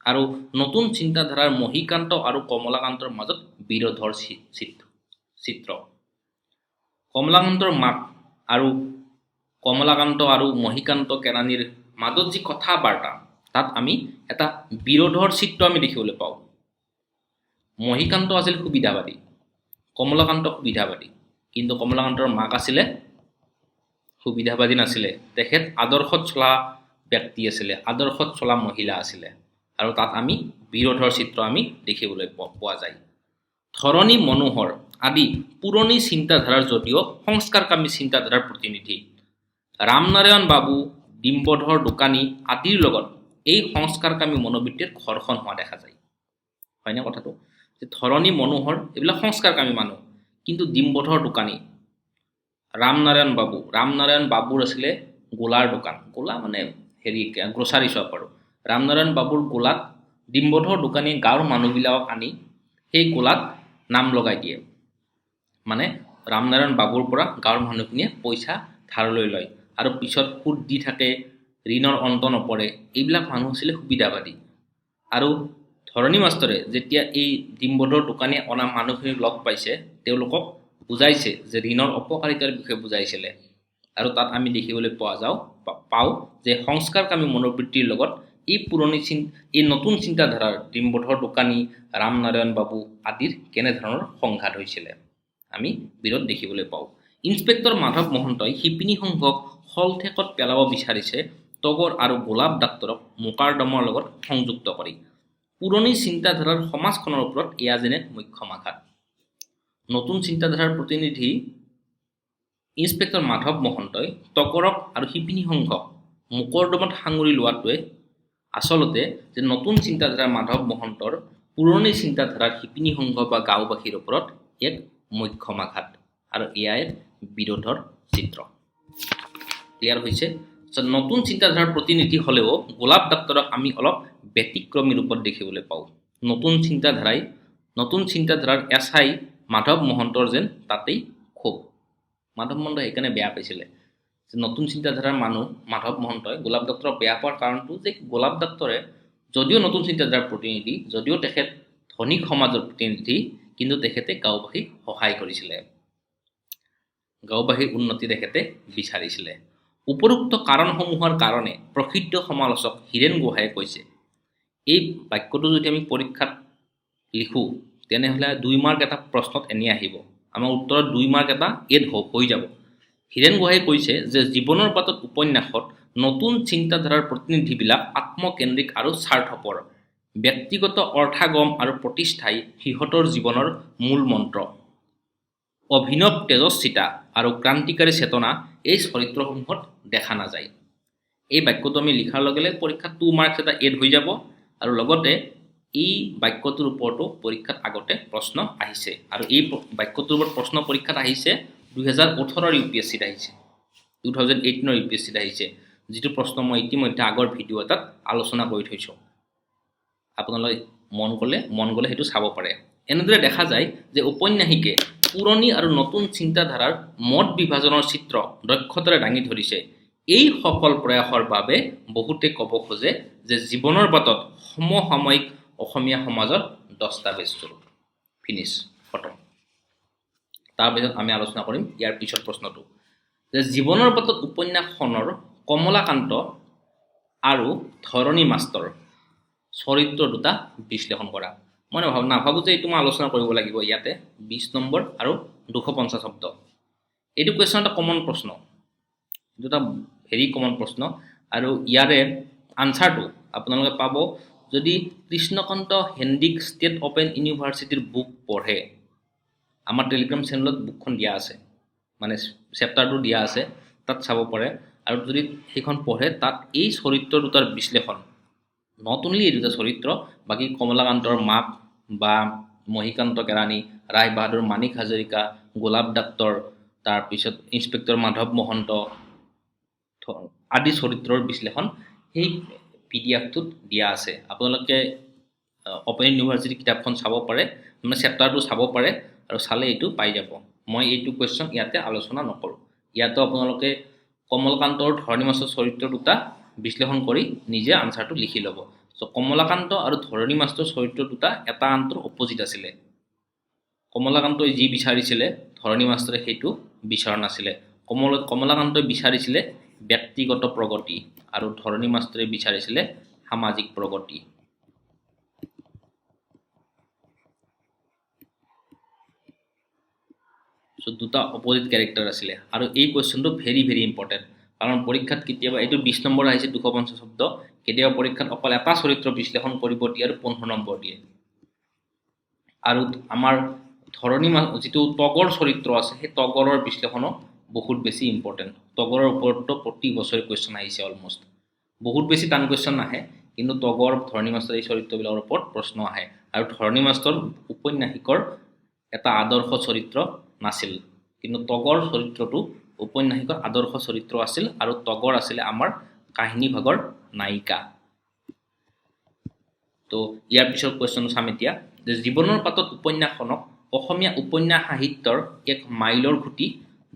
আৰু নতুন চিন্তাধাৰাৰ মহীকান্ত আৰু কমলাকান্তৰ মাজত বিৰোধৰ চিত্ৰ। কমলাকান্তৰ মাক আৰু কমলাকান্ত আৰু মহীকান্ত কেৰাণীৰ মাজত যি কথা বাৰ্তা তাত আমি এটা বিৰোধৰ চিত্ৰ আমি দেখিবলৈ পাওঁ। মহীকান্ত আছিল সুবিধাবাদী, কমলাকান্ত সুবিধাবাদী, কিন্তু কমলাকান্তৰ মাক আছিলে সুবিধাবাদী নাছিলে। তেখেত আদৰ্শত চলা ব্যক্তি আছিলে, আদৰ্শত চলা মহিলা আছিলে, আৰু তাত আমি বিৰোধৰ চিত্ৰ আমি দেখিবলৈ পোৱা যায়। ধৰণী মনোহৰ আদি পুৰণি চিন্তাধাৰাৰ যদিও সংস্কাৰকামী চিন্তাধাৰাৰ প্ৰতিনিধি। ৰামনাৰায়ণ বাবু, ডিম্বধৰ দোকানী আদিৰ লগত এই সংস্কাৰকামী মনোবৃত্তিৰ ঘৰ্ষণ হোৱা দেখা যায়। হয়নে কথাটো? যে ধৰণী মনোহৰ এইবিলাক সংস্কাৰকামী মানুহ, কিন্তু ডিম্বধৰ দোকানী, ৰামনাৰায়ণ বাবুৰ আছিলে গোলাৰ দোকান, গোলা মানে গ্ৰচাৰী শ্বপ আৰু। ৰামনাৰায়ণ বাবুৰ গোলাত ডিম্বধৰ দোকানীয়ে গাঁৱৰ মানুহবিলাকক আনি সেই গোলাত নাম লগাই দিয়ে। মানে ৰামনাৰায়ণ বাবুৰ পৰা গাঁৱৰ মানুহখিনিয়ে পইচা ধাৰলৈ লয় আৰু পিছত সুদ দি থাকে, ঋণৰ অন্ত নপৰে। এইবিলাক মানুহ আছিলে সুবিধাবাদী। আৰু ধৰণী মাষ্টৰে যেতিয়া এই ডিম্বধৰ দোকানীয়ে অনা মানুহখিনিক লগ পাইছে, তেওঁলোকক বুজাইছে যে ঋণৰ অপকাৰিতাৰ বিষয়ে বুজাইছিলে। আৰু তাত আমি দেখিবলৈ পাওঁ যে সংস্কাৰকামী মনোবৃত্তিৰ লগত এই নতুন চিন্তাধাৰাৰ ডিম্বধৰ দোকানী, ৰামনাৰায়ণ বাবু আদিৰ কেনেধৰণৰ সংঘাত হৈছিলে আমি বিৰোধ দেখিবলৈ পাওঁ। ইন্সপেক্টৰ মাধৱ মহন্তই শিপিনী সংঘক শলঠেকত পেলাব বিচাৰিছে তগৰ আৰু গোলাপ ডাক্তৰক মোকাৰ্ডমৰ লগত সংযুক্ত কৰি। পুৰণি চিন্তাধাৰাৰ সমাজখনৰ ওপৰত এয়া যেনে মুখ্য আঘাত। নতুন চিন্তাধাৰাৰ প্ৰতিনিধি ইন্সপেক্টৰ মাধৱ মহন্তই তগৰক আৰু শিপিনী সংঘক মোকৰ্দমত সাঙুৰি লোৱাটোৱে আচলতে যে নতুন চিন্তাধাৰাৰ মাধৱ মহন্তৰ পুৰণি চিন্তাধাৰাৰ শিপিনী সংঘ বা গাঁওবাসীৰ ওপৰত এক মুখ্য আঘাত, আৰু এয়াই বিৰোধৰ চিত্ৰ। ক্লিয়াৰ হৈছে? নতুন চিন্তাধাৰাৰ প্ৰতিনিধি হ'লেও গোলাপ ডাক্তৰক আমি অলপ ব্যতিক্ৰমী ৰূপত দেখিবলৈ পাওঁ। নতুন চিন্তাধাৰাৰ এছাই মাধৱ মহন্তৰ যেন তাতেই ক্ষোভ। মাধৱ মহন্তই সেইকাৰণে বেয়া পাইছিলে যে নতুন চিন্তাধাৰাৰ মানুহ মাধৱ মহন্তই গোলাপ ডাক্তৰক বেয়া পোৱাৰ কাৰণটো যে গোলাপ ডাক্তৰে যদিও নতুন চিন্তাধাৰাৰ প্ৰতিনিধি, যদিও তেখেত ধনী সমাজৰ প্ৰতিনিধি, কিন্তু তেখেতে গাঁওবাসীক সহায় কৰিছিলে, গাঁওবাসীৰ উন্নতি তেখেতে বিচাৰিছিলে। উপৰোক্ত কাৰণসমূহৰ কাৰণে প্ৰসিদ্ধ সমালোচক হীৰেণ গোহাঁইয়ে কৈছে, এই বাক্যটো যদি আমি পৰীক্ষাত লিখোঁ তেনেহ'লে 2 মাৰ্ক এটা প্ৰশ্নত এনে আহিব, আমাৰ উত্তৰত 2 মাৰ্ক এটা এড হৈ যাব। হীৰেণ গোহাঁইয়ে কৈছে যে জীৱনৰ বাটত উপন্যাসত নতুন চিন্তাধাৰাৰ প্ৰতিনিধিবিলাক আত্মকেন্দ্ৰিক আৰু স্বাৰ্থপৰ। ব্যক্তিগত অৰ্থাগম আৰু প্ৰতিষ্ঠাই সিহঁতৰ জীৱনৰ মূল মন্ত্ৰ। অভিনৱ তেজস্বিতা আৰু ক্ৰান্তিকাৰী চেতনা এই চৰিত্ৰসমূহত দেখা নাযায়। এই বাক্যটো আমি লিখাৰ লগে লগে পৰীক্ষাত 2 মাৰ্কছ এটা এড হৈ যাব, আৰু লগতে এই বাক্যটোৰ ওপৰতো পৰীক্ষাত আগতে প্ৰশ্ন আহিছে, আৰু এই বাক্যটোৰ ওপৰত প্ৰশ্ন পৰীক্ষাত আহিছে 2018 UPSCত আহিছে, 2018 UPSCত আহিছে, যিটো প্ৰশ্ন মই ইতিমধ্যে আগৰ ভিডিঅ' এটাত আলোচনা কৰি থৈছোঁ। আপোনালোকে মন গ'লে সেইটো চাব পাৰে। এনেদৰে দেখা যায় যে ঔপন্যাসিকে পুৰণি আৰু নতুন চিন্তাধাৰাৰ মত বিভাজনৰ চিত্ৰ দক্ষতাৰে দাঙি ধৰিছে। এই সফল প্ৰয়াসৰ বাবে বহুতে ক'ব খোজে যে জীৱনৰ বাটত সমসাময়িক অসমীয়া সমাজৰ দস্তাবেজস্বৰূপ। ফিনিছ, খতম। তাৰপিছত আমি আলোচনা কৰিম ইয়াৰ পিছৰ প্ৰশ্নটো, যে জীৱনৰ বাটত উপন্যাসখনৰ কমলাকান্ত আৰু ধৰণী মাষ্টৰ চৰিত্ৰ দুটা বিশ্লেষণ কৰা। মই নাভাবোঁ যে এইটো মই আলোচনা কৰিব লাগিব ইয়াতে। 20 নম্বৰ আৰু 250 শব্দ। এইটো কুৱেশ্যন এটা কমন প্ৰশ্ন, এইটো এটা ভেৰি কমন প্ৰশ্ন, আৰু ইয়াৰে আনচাৰটো আপোনালোকে পাব যদি কৃষ্ণকান্ত হেণ্ডিক ষ্টেট অপেন ইউনিভাৰ্চিটিৰ বুক পঢ়ে। আমাৰ টেলিগ্ৰাম চেনেলত বুকখন দিয়া আছে, মানে চেপ্টাৰটো দিয়া আছে, তাত চাব পাৰে। আৰু যদি সেইখন পঢ়ে তাত এই চৰিত্ৰ দুটাৰ বিশ্লেষণ, নট অনলি এই দুটা চৰিত্ৰ, বাকী কমলাকান্তৰ মাক বা মহীকান্ত কেৰাণী, ৰায় বাহাদুৰ মাণিক হাজৰিকা, গোলাপ ডাক্তৰ, তাৰপিছত ইন্সপেক্টৰ মাধৱ মহন্ত আদি চৰিত্ৰৰ বিশ্লেষণ সেই PDF-টোত দিয়া আছে। আপোনালোকে অপেন ইউনিভাৰ্চিটি কিতাপখন চাব পাৰে, মানে চেপ্টাৰটো চাব পাৰে, আৰু চালে এইটো পাই যাব। মই এইটো কুৱেশ্যন ইয়াতে আলোচনা নকৰোঁ। ইয়াতো আপোনালোকে কমলাকান্ত আৰু ধৰণী মাষ্টৰ চৰিত্ৰ দুটা বিশ্লেষণ কৰি নিজে আনচাৰটো লিখি ল'ব। চ' কমলাকান্ত আৰু ধৰণী মাষ্টৰ চৰিত্ৰ দুটা এটা আনটোৰ অপজিট আছিলে। কমলাকান্তই যি বিচাৰিছিলে ধৰণী মাষ্টৰে সেইটো বিচৰা নাছিলে। কমলাকান্তই বিচাৰিছিলে ব্যক্তিগত প্ৰগতি আৰু ধৰণী মাষ্টৰে বিচাৰিছিলে সামাজিক প্ৰগতি। চ' দুটা অপজিট কেৰেক্টাৰ আছিলে আৰু এই কুৱেশ্যনটো ভেৰি ভেৰি ইম্পৰ্টেণ্ট, কাৰণ পৰীক্ষাত কেতিয়াবা এইটো 20 নম্বৰ আহিছে 250 শব্দ, কেতিয়াবা পৰীক্ষাত অকল এটা চৰিত্ৰ বিশ্লেষণ কৰিব দিয়ে আৰু 15 নম্বৰ দিয়ে। আৰু আমাৰ ধৰণী যিটো তগৰ চৰিত্ৰ আছে সেই তগৰৰ বিশ্লেষণো বহুত বেছি ইম্পৰ্টেণ্ট। তগৰৰ ওপৰতো প্ৰতি বছৰে কুৱেশ্যন আহিছে অলমষ্ট, বহুত বেছি টান কুৱেশ্যন নাহে, কিন্তু তগৰ ধৰণী মাষ্টৰ এই চৰিত্ৰবিলাকৰ ওপৰত প্ৰশ্ন আহে। আৰু ধৰণী মাষ্টৰ উপন্যাসিকৰ এটা আদৰ্শ চৰিত্ৰ নাছিল, কিন্তু তগৰ চৰিত্ৰটো উপন্যাসিকৰ আদৰ্শ চৰিত্ৰ আছিল আৰু তগৰ আছিলে আমাৰ কাহিনী ভাগৰ নায়িকা। তো ইয়াৰ পিছৰ কুৱেশ্যন চাম এতিয়া, যে জীৱনৰ পাতত উপন্যাসখনক অসমীয়া উপন্যাস সাহিত্যৰ এক মাইলৰ খুঁটি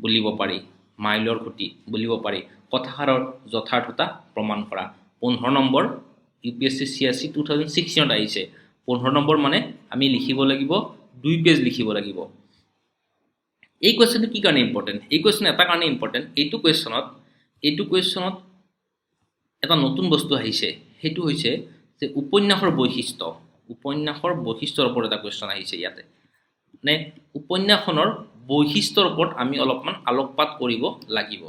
বুলিব পাৰি। মাইলৰ খুঁটি বুলিব পাৰি, কথাষাৰৰ যথাৰ্থতা প্ৰমাণ কৰা। 15 নম্বৰ UPSC CSC 2016 আহিছে। 15 নম্বৰ মানে আমি লিখিব লাগিব 2 পেজ লিখিব লাগিব। এই কুৱেশ্যনটো কি কাৰণে ইম্পৰ্টেণ্ট? এই কুৱেশ্যন এটা কাৰণে ইম্পৰ্টেণ্ট, এইটো কুৱেশ্যনত এটা নতুন বস্তু আহিছে, সেইটো হৈছে যে উপন্যাসৰ বৈশিষ্ট্যৰ ওপৰত এটা কুৱেশ্যন আহিছে ইয়াতে। মানে উপন্যাসখনৰ বৈশিষ্ট্যৰ ওপৰত আমি অলপমান আলোকপাত কৰিব লাগিব।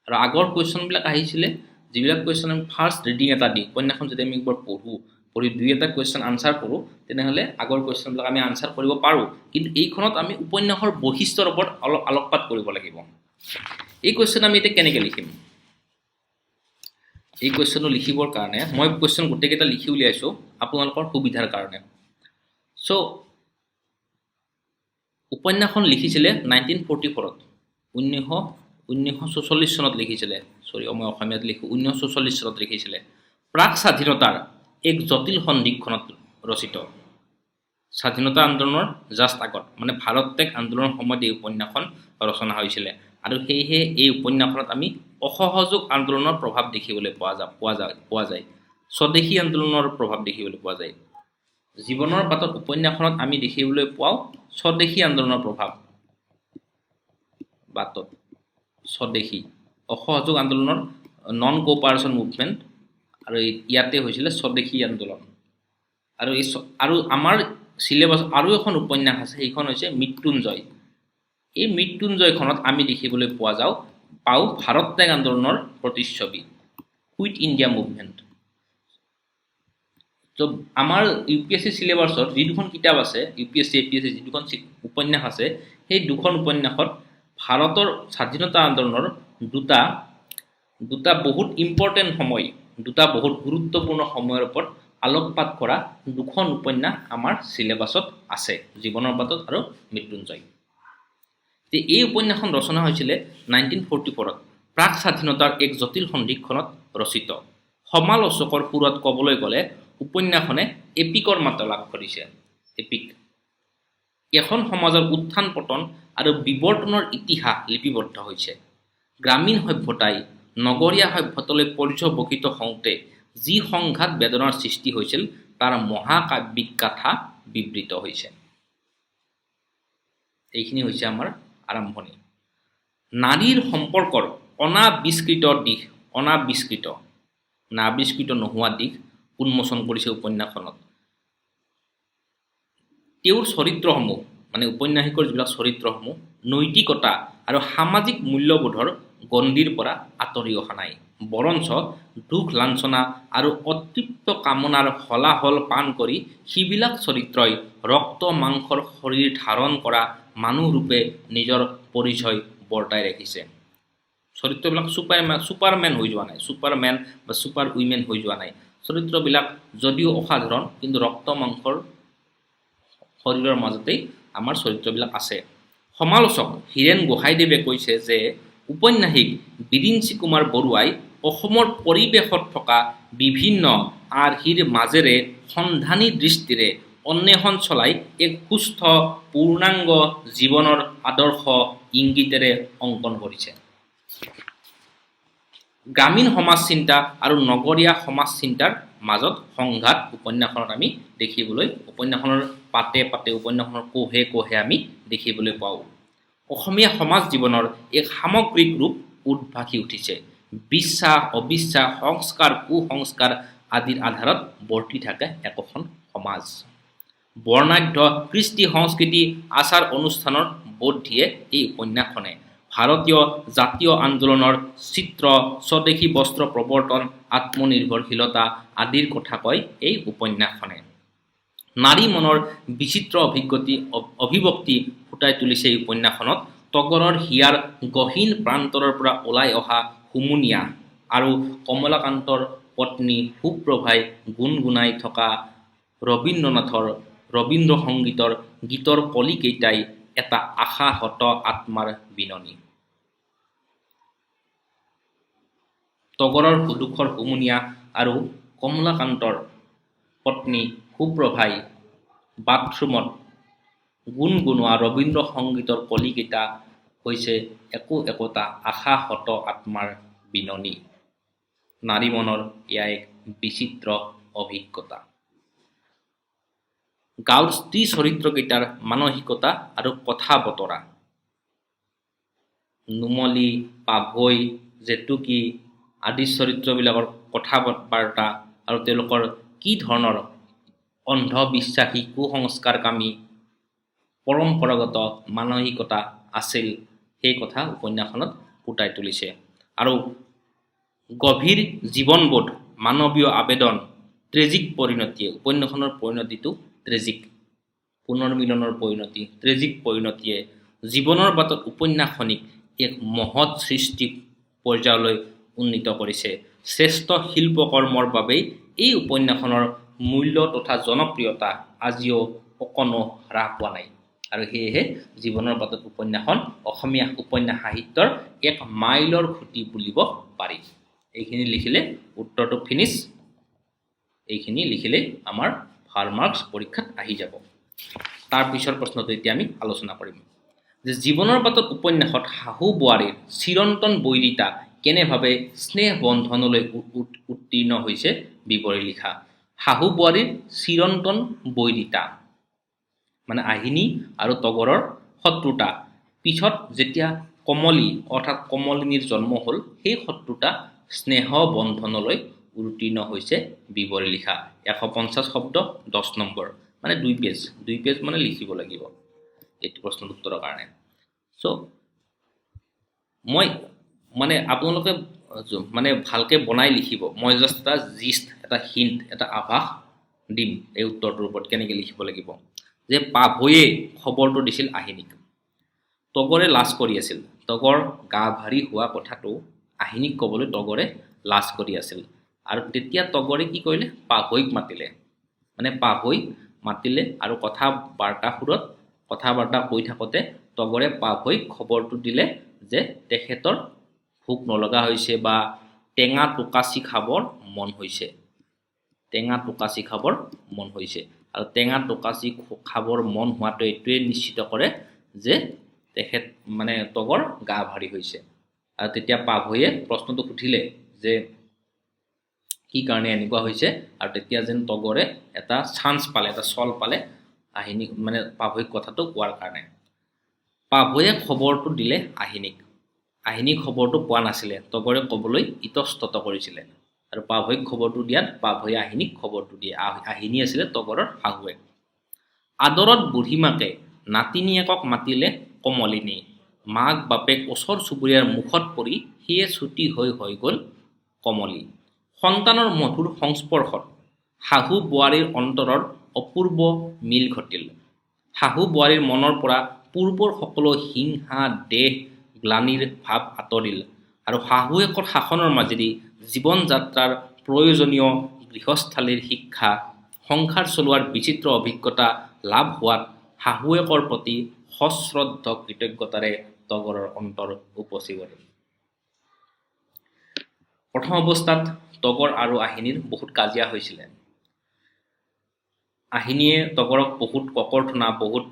আৰু আগৰ কুৱেশ্যনবিলাক আহিছিলে, যিবিলাক কুৱেশ্যন আমি ফাৰ্ষ্ট ৰিডিং এটা দিওঁ, উপন্যাসখন যদি আমি একবাৰ পঢ়ি 2-এটা কুৱেশ্যন আনচাৰ কৰোঁ, তেনেহ'লে আগৰ কুৱেশ্যনবিলাক আমি আনচাৰ কৰিব পাৰোঁ। কিন্তু এইখনত আমি উপন্যাসৰ বৈশিষ্ট্যৰ ওপৰত অলপ আলোকপাত কৰিব লাগিব। এই কুৱেশ্যন আমি এতিয়া কেনেকৈ লিখিম? এই কুৱেশ্যনটো লিখিবৰ কাৰণে মই কুৱেশ্যন গোটেইকেইটা লিখি উলিয়াইছোঁ আপোনালোকৰ সুবিধাৰ কাৰণে। চ' উপন্যাসখন লিখিছিলে 1944ত, 1944 চনত লিখিছিলে। মই অসমীয়াত লিখোঁ, 1944 চনত লিখিছিলে। প্ৰাক স্বাধীনতাৰ এক জটিল সন্ধিক্ষণত ৰচিত। স্বাধীনতা আন্দোলনৰ জাষ্ট আগত, মানে ভাৰত ত্যাগ আন্দোলনৰ সময়ত এই উপন্যাসখন ৰচনা হৈছিলে। আৰু সেয়েহে এই উপন্যাসখনত আমি অসহযোগ আন্দোলনৰ প্ৰভাৱ দেখিবলৈ পোৱা যায়। স্বদেশী আন্দোলনৰ প্ৰভাৱ দেখিবলৈ পোৱা যায়। জীৱনৰ পাতত উপন্যাসখনত আমি দেখিবলৈ পাওঁ স্বদেশী আন্দোলনৰ প্ৰভাৱ। বাটত স্বদেশী অসহযোগ আন্দোলনৰ নন কোঅপাৰেশ্যন মুভমেণ্ট, আৰু ইয়াতে হৈছিলে স্বদেশী আন্দোলন। আৰু আমাৰ চিলেবাছ আৰু এখন উপন্যাস আছে, সেইখন হৈছে মৃত্যুঞ্জয়। এই মৃত্যুঞ্জয়খনত আমি দেখিবলৈ পাওঁ ভাৰত ত্যাগ আন্দোলনৰ প্ৰতিচ্ছবি, কুইট ইণ্ডিয়া মুভমেণ্ট। তো আমাৰ UPSC চিলেবাছত যি দুখন কিতাপ আছে, UPSC APSC যি দুখন উপন্যাস আছে, সেই দুখন উপন্যাসত ভাৰতৰ স্বাধীনতা আন্দোলনৰ দুটা বহুত ইম্পৰ্টেণ্ট সময়, দুটা বহুত গুৰুত্বপূৰ্ণ সময়ৰ ওপৰত আলোকপাত কৰা দুখন উপন্যাস আমাৰ চিলেবাছত আছে, জীৱনৰ পাতত আৰু মৃত্যুঞ্জয়। এই উপন্যাসখন ৰচনা হৈছিলে 1944ত, প্ৰাক স্বাধীনতাৰ এক জটিল সন্ধিক্ষণত ৰচিত। সমালোচকৰ সুৰত ক'বলৈ গ'লে উপন্যাসখনে এপিকৰ মাত্ৰা লাভ কৰিছে। এপিক এখন সমাজৰ উত্থান পতন আৰু বিৱৰ্তনৰ ইতিহাস লিপিবদ্ধ হৈছে। গ্ৰামীণ সভ্যতাই নগৰীয়া সভ্যতালৈ পৰ্যবসিত হওঁতে যি সংঘাত বেদনাৰ সৃষ্টি হৈছিল তাৰ মহাকাব্যিক গাথা বিবৃত হৈছে। এইখিনি হৈছে আমাৰ আৰম্ভণি। নাৰীৰ সম্পৰ্কৰ অনাবিষ্কৃত নোহোৱা দিশ উন্মোচন কৰিছে উপন্যাসখনত। তেওঁৰ চৰিত্ৰসমূহ, মানে উপন্যাসিকৰ যিবিলাক চৰিত্ৰসমূহ নৈতিকতা আৰু সামাজিক মূল্যবোধৰ গণ্ডিৰ পৰা আঁতৰি অহা নাই, বৰঞ্চ দুখ লাঞ্ছনা আৰু অতৃপ্ত কামনাৰ হলাহল পান কৰি সিবিলাক চৰিত্ৰই ৰক্ত মাংসৰ শৰীৰ ধাৰণ কৰা মানুহৰূপে নিজৰ পৰিচয় বৰ্তাই ৰাখিছে। চৰিত্ৰবিলাক ছুপাৰমেন হৈ যোৱা নাই, ছুপাৰমেন বা ছুপাৰ উইমেন হৈ যোৱা নাই। চৰিত্ৰবিলাক যদিও অসাধাৰণ, কিন্তু ৰক্ত মাংসৰ শৰীৰৰ মাজতেই আমাৰ চৰিত্ৰবিলাক আছে। সমালোচক হীৰেন গোহাঁইদেৱে কৈছে যে উপন্যাসিক বিৰিঞ্চি কুমাৰ বৰুৱাই অসমৰ পৰিৱেশত থকা বিভিন্ন আৰ্হিৰ মাজেৰে সন্ধানী দৃষ্টিৰে অন্বেষণ চলাই এক সুস্থ পূৰ্ণাংগ জীৱনৰ আদৰ্শ ইংগিতেৰে অংকন কৰিছে। গ্ৰামীণ সমাজ চিন্তা আৰু নগৰীয়া সমাজ চিন্তাৰ মাজত সংঘাত উপন্যাসখনত আমি উপন্যাসখনৰ পাতে পাতে উপন্যাসখনৰ কোহে কোহে আমি দেখিবলৈ পাওঁ। অসমীয়া সমাজ জীৱনৰ এক সামগ্ৰিক ৰূপ উদ্ভাসি উঠিছে। বিশ্বাস, অবিশ্বাস, সংস্কাৰ, কুসংস্কাৰ আদিৰ আধাৰত বৰ্তি থাকে একোখন সমাজ। বৰ্ণাঢ্য কৃষ্টি সংস্কৃতি আচাৰ অনুষ্ঠানৰ বোধ দিয়ে এই উপন্যাসখনে। ভাৰতীয় জাতীয় আন্দোলনৰ চিত্ৰ, স্বদেশী বস্ত্ৰ প্ৰৱৰ্তন, আত্মনিৰ্ভৰশীলতা আদিৰ কথা কয় এই উপন্যাসখনে। নাৰী মনৰ বিচিত্ৰ অভিভক্তি ফুটাই তুলিছে এই উপন্যাসখনত। তগৰৰ হিয়াৰ গহীন প্ৰান্তৰৰ পৰা ওলাই অহা হুমুনিয়া আৰু কমলাকান্তৰ পত্নী সুপ্ৰভাই গুণগুণাই থকা ৰবীন্দ্ৰ সংগীতৰ গীতৰ কলিকেইটাই এটা আশাহত আত্মাৰ বিননি। তগৰৰ দুখৰ হুমুনিয়া আৰু কমলাকান্তৰ পত্নী সুপ্ৰভাই বাথৰুমত গুণগুণোৱা ৰবীন্দ্ৰ সংগীতৰ কলিকেইটা হৈছে একোটা আশাহত আত্মাৰ বিননি। নাৰী মনৰ এয়া এক বিচিত্ৰ অভিজ্ঞতা। গাঁৱৰ স্ত্ৰী চৰিত্ৰকেইটাৰ মানসিকতা আৰু কথা বতৰা, নুমলী, পাভৈ, জেতুকী আদি চৰিত্ৰবিলাকৰ কথা বাৰ্তা আৰু তেওঁলোকৰ কি ধৰণৰ অন্ধবিশ্বাসী, কুসংস্কাৰকামী, পৰম্পৰাগত মানসিকতা আছিল সেই কথা উপন্যাসখনত ফুটাই তুলিছে। আৰু গভীৰ জীৱনবোধ, মানৱীয় আবেদন, ট্ৰেজিক পৰিণতিয়ে, উপন্যাসখনৰ পৰিণতিটো ট্ৰেজিক, পুনৰ্মিলনৰ পৰিণতি, ট্ৰেজিক পৰিণতিয়ে জীৱনৰ বাটত উপন্যাসখনিক এক মহৎ সৃষ্টি পৰ্যায়লৈ উন্নীত কৰিছে। শ্ৰেষ্ঠ শিল্পকৰ্মৰ বাবেই এই উপন্যাসখনৰ মূল্য তথা জনপ্ৰিয়তা আজিও অকণো হ্ৰাস পোৱা নাই। আৰু সেয়েহে জীৱনৰ বাটত উপন্যাসখন অসমীয়া উপন্যাস সাহিত্যৰ এক মাইলৰ খুঁটি বুলিব পাৰি। এইখিনি লিখিলে উত্তৰটো ফিনিছ। এইখিনি লিখিলে আমাৰ ভাল মাৰ্কছ পৰীক্ষাত আহি যাব। তাৰ পিছৰ প্ৰশ্নটো এতিয়া আমি আলোচনা কৰিম যে জীৱনৰ বাটত উপন্যাসত শাহু বোৱাৰীৰ চিৰন্তন বৈৰিতা কেনেভাৱে স্নেহ বন্ধনলৈ উত্তীৰ্ণ হৈছে বিৱৰি লিখা। শাহু বোৱাৰীৰ চিৰন্তন বৈৰিতা মানে আহিনী আৰু তগৰৰ শত্ৰুতা। পিছত যেতিয়া কমলী অৰ্থাৎ কমলিনীৰ জন্ম হ'ল, সেই শত্ৰুতা স্নেহ বন্ধনলৈ উত্তীৰ্ণ হৈছে বিৱৰি লিখা। 150 শব্দ, 10 নম্বৰ মানে 2 পেজ মানে লিখিব লাগিব এইটো প্ৰশ্নৰ উত্তৰৰ কাৰণে। চ' মই মানে আপোনালোকে মানে ভালকৈ বনাই লিখিব। মই জাষ্ট এটা জিষ্ট, এটা হিণ্ট, এটা আভাস দিম এই উত্তৰটোৰ ওপৰত কেনেকৈ লিখিব লাগিব। যে পাভৈয়ে খবৰটো দিছিল আহিনীক। তগৰে লাজ কৰি আছিল। তগৰ গা ভাৰী হোৱা কথাটো আহিনীক ক'বলৈ তগৰে লাজ কৰি আছিল। আৰু তেতিয়া তগৰে কি কৰিলে? পাভৈক মাতিলে। মানে পাভৈক মাতিলে আৰু কথা বাৰ্তা কৈ থাকোঁতে তগৰে পাভৈক খবৰটো দিলে যে তেখেতৰ ভোক নলগা হৈছে বা টেঙা টোকাচি খাবৰ মন হৈছে। আৰু টেঙা টোকাচি খাবৰ মন হোৱাটো এইটোৱে নিশ্চিত কৰে যে তেখেত মানে তগৰ গা ভাৰী হৈছে। আৰু তেতিয়া পাভৈয়ে প্ৰশ্নটো সুধিলে যে কি কাৰণে এনেকুৱা হৈছে, আৰু তেতিয়া যেন তগৰে এটা চান্স পালে, এটা চল পালে আহিনীক মানে পাভৈক কথাটো কোৱাৰ কাৰণে। পাভৈয়ে খবৰটো দিলে আহিনীক। আহিনীক খবৰটো পোৱা নাছিলে, তগৰে ক'বলৈ ইতস্তত কৰিছিলে। আৰু পাভৈক খবৰটো দিয়াত পাভৈয়ে আহিনীক খবৰটো দিয়ে। আহিনী আছিলে তগৰৰ শাহুৱেক। আদৰত বুঢ়ীমাকে নাতিনীয়েকক মাতিলে কমলিনী। মাক বাপেক ওচৰ চুবুৰীয়াৰ মুখত পৰি সিয়ে ছুটি হৈ গ'ল কমলী। সন্তানৰ মধুৰ সংস্পৰ্শত শাহু বোৱাৰীৰ অন্তৰৰ অপূৰ্ব মিল ঘটিল। শাহু বোৱাৰীৰ মনৰ পৰা পূৰ্বৰ সকলো হিংসা, দেহ গ্লানিৰ ভাৱ আঁতৰিল আৰু শাহুৱেকৰ শাসনৰ মাজেদি জীৱন যাত্ৰাৰ প্ৰয়োজনীয় গৃহস্থালীৰ শিক্ষা, সংসাৰ চলোৱাৰ বিচিত্ৰ অভিজ্ঞতা লাভ হোৱাত শাহুৱেকৰ প্ৰতি সশ্ৰদ্ধ কৃতজ্ঞতাৰে তগৰৰ অন্তৰ উপচি গ'ল। প্ৰথম অৱস্থাত তগৰ আৰু আহিনীৰ বহুত কাজিয়া হৈছিলে। আহিনীয়ে তগৰক বহুত ককৰ্থনা, বহুত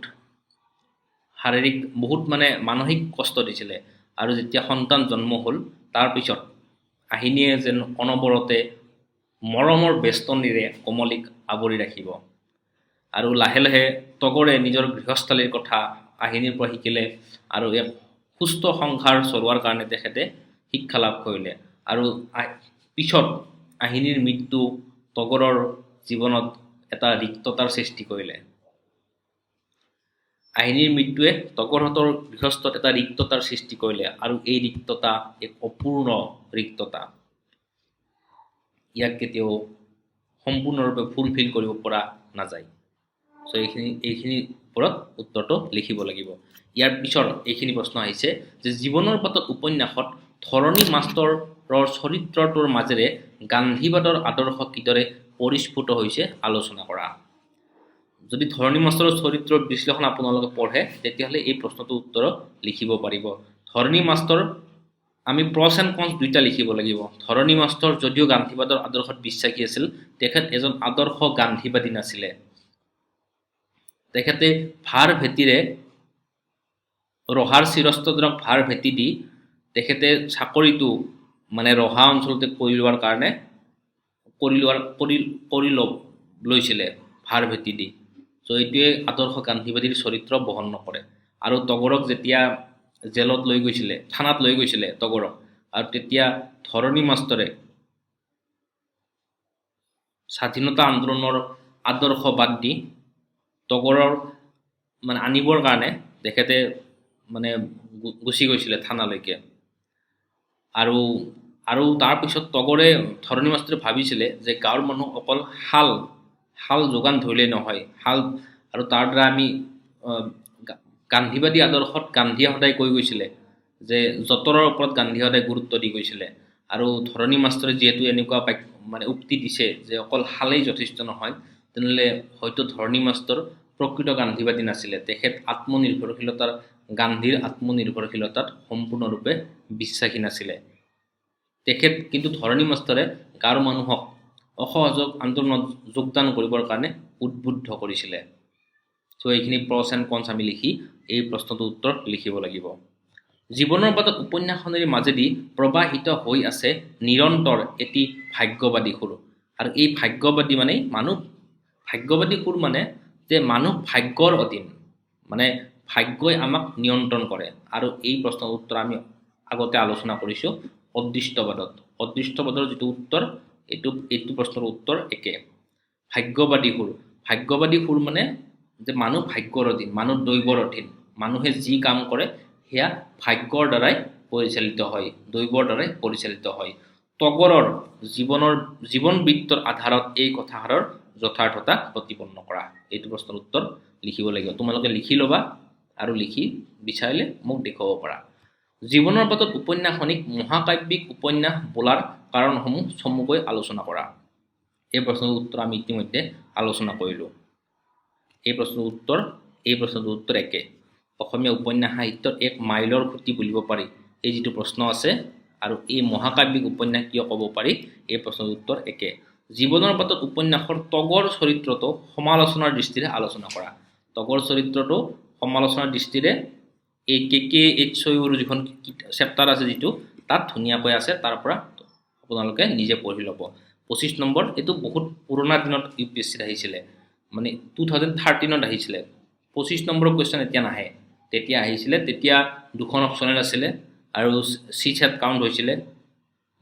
শাৰীৰিক, বহুত মানে মানসিক কষ্ট দিছিলে। আৰু যেতিয়া সন্তান জন্ম হ'ল তাৰপিছত আহিনীয়ে যেন অনবৰতে মৰমৰ বেষ্টনীৰে কমলীক আৱৰি ৰাখিব। আৰু লাহে লাহে তগৰে নিজৰ গৃহস্থালীৰ কথা আহিনীৰ পৰা শিকিলে আৰু এক সুস্থ সংসাৰ চলোৱাৰ কাৰণে তেখেতে শিক্ষা লাভ কৰিলে। আৰু পিছত আহিনীৰ মৃত্যু তগৰৰ জীৱনত এটা ৰিক্ততাৰ সৃষ্টি কৰিলে। আহিনীৰ মৃত্যুৱে তগৰহঁতৰ গৃহস্থত এটা ৰিক্ততাৰ সৃষ্টি কৰিলে আৰু এই ৰিক্ততা এক অপূৰ্ণ ৰিক্ততা। ইয়াক কেতিয়াও সম্পূৰ্ণৰূপে ফুলফিল কৰিব পৰা নাযায়। চ' এইখিনিৰ ওপৰত উত্তৰটো লিখিব লাগিব। ইয়াৰ পিছৰ এইখিনি প্ৰশ্ন আহিছে যে জীৱনৰ পাতত উপন্যাসত ধৰণী মাষ্টৰৰ চৰিত্ৰটোৰ মাজেৰে গান্ধীবাদৰ আদৰ্শ কিদৰে পৰিস্ফুট হৈছে আলোচনা কৰা। যদি ধৰণী মাষ্টৰৰ চৰিত্ৰৰ বিশ্লেষণ আপোনালোকে পঢ়ে তেতিয়াহ'লে এই প্ৰশ্নটোৰ উত্তৰ লিখিব পাৰিব। ধৰণী মাষ্টৰ আমি প্ৰছ এণ্ড কনছ দুইটা লিখিব লাগিব। ধৰণী মাষ্টৰ যদিও গান্ধীবাদৰ আদৰ্শত বিশ্বাসী আছিল, তেখেত এজন আদৰ্শ গান্ধীবাদী নাছিলে। তেখেতে ভাৰ ভেটিৰে ৰহাৰ চিৰস্ত্ৰজনক ভাৰ ভেটি দি তেখেতে চাকৰিটো মানে ৰহা অঞ্চলতে কৰি লোৱাৰ কাৰণে কৰি লৈছিলে ভাৰ ভেটি দি। চ' এইটোৱে আদৰ্শ গান্ধীবাদীৰ চৰিত্ৰ বহন নকৰে। আৰু তগৰক যেতিয়া জেলত লৈ গৈছিলে, থানাত লৈ গৈছিলে তগৰক, আৰু তেতিয়া ধৰণী মাষ্টৰে স্বাধীনতা আন্দোলনৰ আদৰ্শ বাদ দি তগৰৰ মানে আনিবৰ কাৰণে তেখেতে মানে গুচি গৈছিলে থানালৈকে। আৰু তাৰপিছত তগৰে ধৰণী মাষ্টৰে ভাবিছিলে যে গাঁৱৰ মানুহ অকল শাল যোগান ধৰিলেই নহয়, শাল আৰু তাৰ দ্বাৰা আমি গান্ধীবাদী আদৰ্শত গান্ধীয়ে সদায় কৈ গৈছিলে যে যঁতৰৰ ওপৰত গান্ধীয়ে সদায় গুৰুত্ব দি গৈছিলে। আৰু ধৰণী মাষ্টৰে যিহেতু এনেকুৱা মানে উক্তি দিছে যে অকল শালেই যথেষ্ট নহয়, তেনেহ'লে হয়তো ধৰণী মাষ্টৰ প্ৰকৃত গান্ধীবাদী নাছিলে। তেখেত গান্ধীৰ আত্মনিৰ্ভৰশীলতাত সম্পূৰ্ণৰূপে বিশ্বাসী নাছিলে। তেখেত কিন্তু ধৰণী মাষ্টৰে গাঁৱৰ মানুহক অসহযোগ আন্দোলনত যোগদান কৰিবৰ কাৰণে উদ্বুদ্ধ কৰিছিলে। চ' এইখিনি প্ৰছ এণ্ড কনছ আমি লিখি এই প্ৰশ্নটোৰ উত্তৰ লিখিব লাগিব। জীৱনৰ পাতত উপন্যাসখনিৰ মাজেদি প্ৰবাহিত হৈ আছে নিৰন্তৰ এটি ভাগ্যবাদী সুৰ। আৰু এই ভাগ্যবাদী মানে ভাগ্যবাদী সুৰ মানে যে মানুহ ভাগ্যৰ অধীন, মানে ভাগ্যই আমাক নিয়ন্ত্ৰণ কৰে। আৰু এই প্ৰশ্নৰ উত্তৰ আমি আগতে আলোচনা কৰিছোঁ অদৃষ্টবাদৰ যিটো উত্তৰ, এইটো প্ৰশ্নৰ উত্তৰ একে। ভাগ্যবাদী সুৰ মানে যে মানুহ ভাগ্যৰ অধীন, মানুহ দৈৱৰ অধীন। মানুহে যি কাম কৰে সেয়া ভাগ্যৰ দ্বাৰাই পৰিচালিত হয়, দৈৱৰ দ্বাৰাই পৰিচালিত হয়। তগৰৰ জীৱন বৃত্তৰ আধাৰত এই কথাষাৰৰ যথাৰ্থতা প্ৰতিপন্ন কৰা। এইটো প্ৰশ্নৰ উত্তৰ লিখিব লাগিব। তোমালোকে লিখি ল'বা আৰু লিখি বিচাৰিলে মোক দেখুৱাব পাৰা। জীৱনৰ পাতত উপন্যাসখনিক মহাকাব্যিক উপন্যাস বোলাৰ কাৰণসমূহ চমুকৈ আলোচনা কৰা। এই প্ৰশ্নৰ উত্তৰ আমি ইতিমধ্যে আলোচনা কৰিলোঁ। এই প্ৰশ্নৰ উত্তৰ একে। অসমীয়া উপন্যাস সাহিত্যৰ এক মাইলৰ খুঁটি বুলিব পাৰি এই যিটো প্ৰশ্ন আছে, আৰু এই মহাকাব্যিক উপন্যাস কিয় ক'ব পাৰি, এই প্ৰশ্নৰ উত্তৰ একে। জীৱনৰ পাতত উপন্যাসৰ তগৰ চৰিত্ৰটো সমালোচনাৰ দৃষ্টিৰে আলোচনা কৰা। তগৰ চৰিত্ৰটো সমালোচনাৰ দৃষ্টিৰে এই KKHৰ যিখন চেপ্টাৰ আছে যিটো, তাত ধুনীয়াকৈ আছে, তাৰ পৰা আপোনালোকে নিজে পঢ়ি ল'ব। 25 নম্বৰ, এইটো বহুত পুৰণা দিনত UPSCত আহিছিলে, মানে 2013ত আহিছিলে। 25 নম্বৰৰ কুৱেশ্যন এতিয়া নাহে, তেতিয়া আহিছিলে। তেতিয়া দুখন অপশ্যনেল আছিলে আৰু CSAT কাউণ্ট হৈছিলে,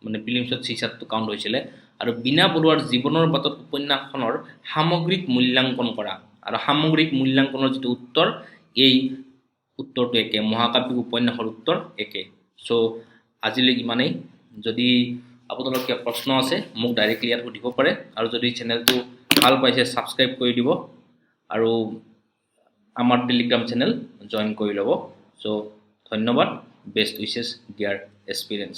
মানে প্ৰিলিমছত CSATটো কাউণ্ট হৈছিলে। আৰু বীণা বৰুৱাৰ জীৱনৰ পাতত উপন্যাসখনৰ সামগ্ৰিক মূল্যাংকন কৰা। আৰু সামগ্ৰিক মূল্যাংকনৰ যিটো উত্তৰ, এই উত্তৰটো একে, মহাকাব্যিক উপন্যাসৰ উত্তৰ একে। চ' আজিলৈ ইমানেই। যদি আপোনালোকৰ কিবা প্ৰশ্ন আছে মোক ডাইৰেক্টলি ইয়াত সুধিব পাৰে। আৰু যদি চেনেলটো ভাল পাইছে ছাবস্ক্ৰাইব কৰি দিব আৰু আমাৰ টেলিগ্ৰাম চেনেল জইন কৰি ল'ব। চ' ধন্যবাদ। Best wishes dear experience.